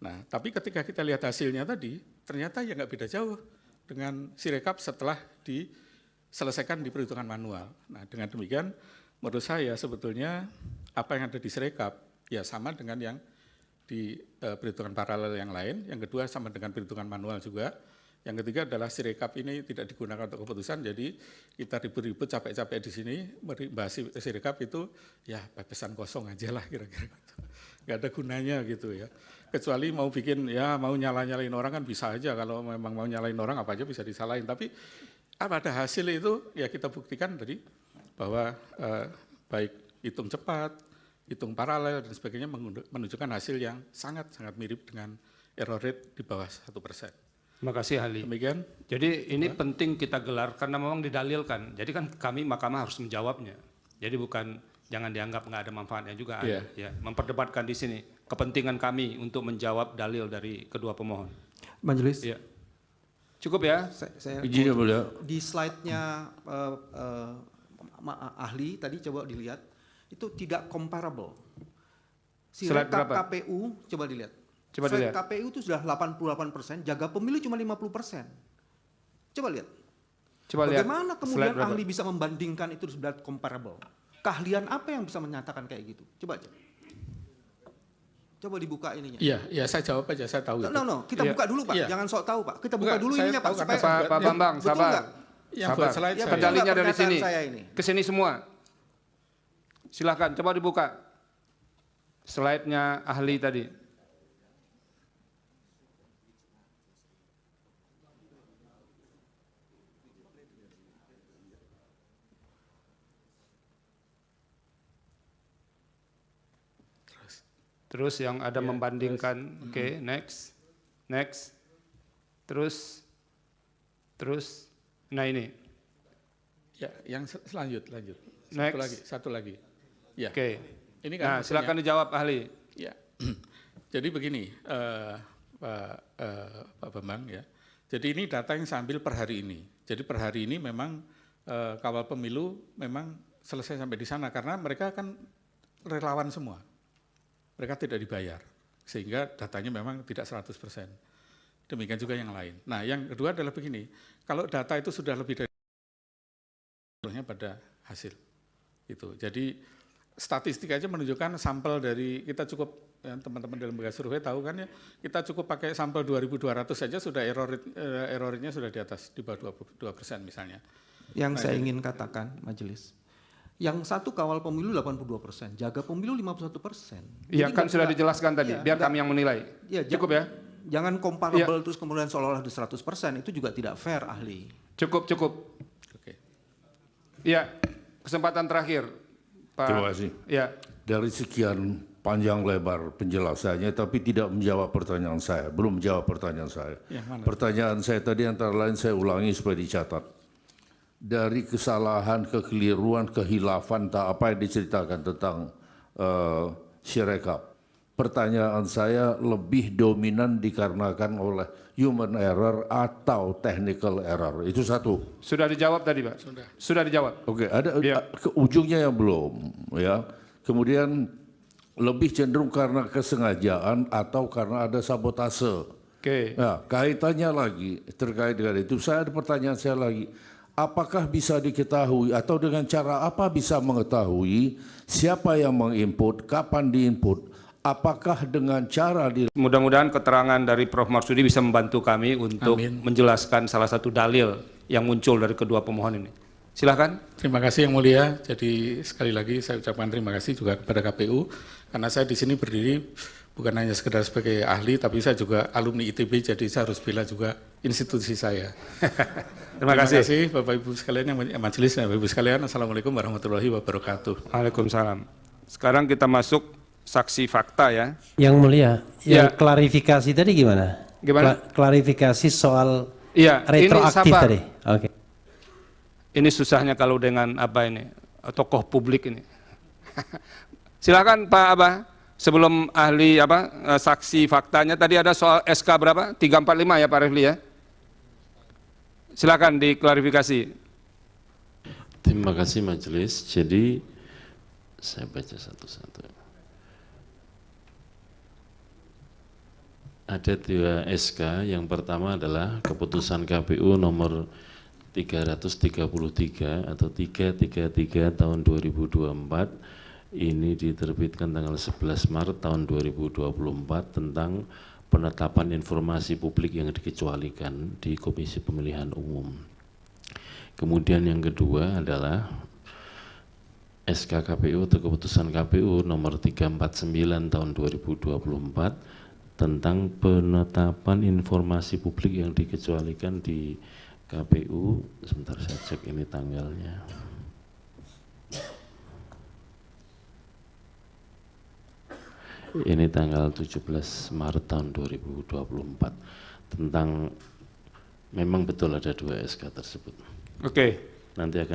Nah, tapi ketika kita lihat hasilnya tadi, ternyata ya nggak beda jauh dengan Sirekap setelah diselesaikan di perhitungan manual. Nah, dengan demikian menurut saya sebetulnya apa yang ada di Sirekap ya sama dengan yang di perhitungan paralel yang lain. Yang kedua sama dengan perhitungan manual juga. Yang ketiga adalah Sirekap ini tidak digunakan untuk keputusan, jadi kita ribut-ribut capek-capek di sini membahas Sirekap itu ya pepesan kosong aja lah kira-kira. Nggak ada gunanya gitu ya. Kecuali mau bikin ya mau nyalain orang kan bisa aja, kalau memang mau nyalain orang apa aja bisa disalahin. Tapi pada hasil itu ya kita buktikan tadi bahwa baik hitung cepat, hitung paralel dan sebagainya menunjukkan hasil yang sangat-sangat mirip dengan error rate di bawah 1%. Terima kasih ahli. Demikian. Jadi ini penting kita gelar karena memang didalilkan. Jadi kan kami mahkamah harus menjawabnya. Jadi bukan jangan dianggap nggak ada manfaatnya juga. Ya, memperdebatkan di sini kepentingan kami untuk menjawab dalil dari kedua pemohon. Majelis. Ya. Cukup ya. Saya Izin ya, Mulia. di slide-nya ahli tadi coba dilihat itu tidak comparable. Slide Sirekap berapa? KPU coba dilihat. Coba Slide dilihat. KPU itu sudah 88%, Jaga Pemilu cuma 50%. Coba lihat. Coba lihat. Bagaimana Slide kemudian berapa? ahli bisa membandingkan itu sudah comparable? Keahlian apa yang bisa menyatakan kayak gitu? Coba aja. Coba dibuka ininya. Iya, saya jawab aja, saya tahu. No, kita buka dulu Pak, jangan sok tahu Pak. Kita buka dulu saya ininya Pak. tahu karena Pak Bambang, betul sabar. nggak? Yang buat slide Ya, saya. Kendalinya dari pernyataan sini. saya ini. Ke sini semua. Silakan, coba dibuka. Slide-nya ahli tadi. Terus yang ada membandingkan, oke, next, terus, nah ini, Ya, yang lanjut. Next. Satu lagi. Ya. oke. Ini Nah, kan silakan dijawab ahli. Ya. Jadi begini, Pak Bambang ya. Jadi ini data yang saya ambil per hari ini. Jadi per hari ini memang kawal pemilu memang selesai sampai di sana karena mereka kan relawan semua. Mereka tidak dibayar, sehingga datanya memang tidak 100%. Demikian juga yang lain. Nah, yang kedua adalah begini, kalau data itu sudah lebih dari pada hasil. Gitu. Jadi statistik aja menunjukkan sampel dari, kita cukup, ya, teman-teman dalam lembaga survei tahu kan ya, kita cukup pakai sampel 2.200 saja sudah error rate-nya sudah di atas, di bawah 22% misalnya. Yang saya ingin katakan, majelis. Yang satu kawal pemilu 82%, jaga pemilu 51%. Iya Jadi kan sudah dijelaskan tadi, biar kami yang menilai. Cukup ya? Jangan comparable terus kemudian seolah-olah di 100%, itu juga tidak fair ahli. Cukup. Oke. Iya, kesempatan terakhir, Pak. Terima kasih. Ya. Dari sekian panjang lebar penjelasannya, tapi tidak menjawab pertanyaan saya, belum menjawab pertanyaan saya. Ya, mana? Pertanyaan saya tadi antara lain saya ulangi supaya dicatat. Dari kesalahan, kekeliruan, kehilafan, apa yang diceritakan tentang Sirekap. Pertanyaan saya lebih dominan dikarenakan oleh human error atau technical error. Itu satu. Sudah dijawab tadi, Pak? Sudah dijawab. Oke, ada ke ujungnya yang belum, ya. Kemudian lebih cenderung karena kesengajaan atau karena ada sabotase. Oke. Nah, kaitannya lagi terkait dengan itu, saya ada pertanyaan saya lagi. Apakah bisa diketahui atau dengan cara apa bisa mengetahui siapa yang menginput, kapan diinput, apakah dengan cara Mudah-mudahan keterangan dari Prof. Marsudi bisa membantu kami untuk menjelaskan salah satu dalil yang muncul dari kedua pemohon ini. Silakan. Terima kasih Yang Mulia. Jadi sekali lagi saya ucapkan terima kasih juga kepada KPU karena saya di sini berdiri bukan hanya sekedar sebagai ahli, tapi saya juga alumni ITB, jadi saya harus bela juga institusi saya. Terima kasih. Bapak Ibu sekalian, yang majelis dan Bapak Ibu sekalian. Assalamualaikum warahmatullahi wabarakatuh. Waalaikumsalam. Sekarang kita masuk saksi fakta ya. Yang mulia, Ya. yang klarifikasi tadi gimana? Gimana? Klarifikasi soal Iya, ini retroaktif sabar. tadi. Oke. Ini susahnya kalau dengan apa ini, tokoh publik ini. Silakan Pak Abah, sebelum ahli saksi faktanya tadi ada soal SK berapa? 345 ya Pak Refli ya. Silakan diklarifikasi. Terima kasih majelis. Jadi saya baca satu-satu. Ada 2 SK. Yang pertama adalah keputusan KPU nomor 333 atau 333 tahun 2024. Ini diterbitkan tanggal 11 Maret tahun 2024 tentang penetapan informasi publik yang dikecualikan di Komisi Pemilihan Umum. Kemudian yang kedua adalah SK KPU atau keputusan KPU nomor 349 tahun 2024 tentang penetapan informasi publik yang dikecualikan di KPU. Sebentar saya cek ini tanggalnya. Ini tanggal 17 Maret tahun 2024 tentang, memang betul ada 2 SK tersebut. Oke. Nanti akan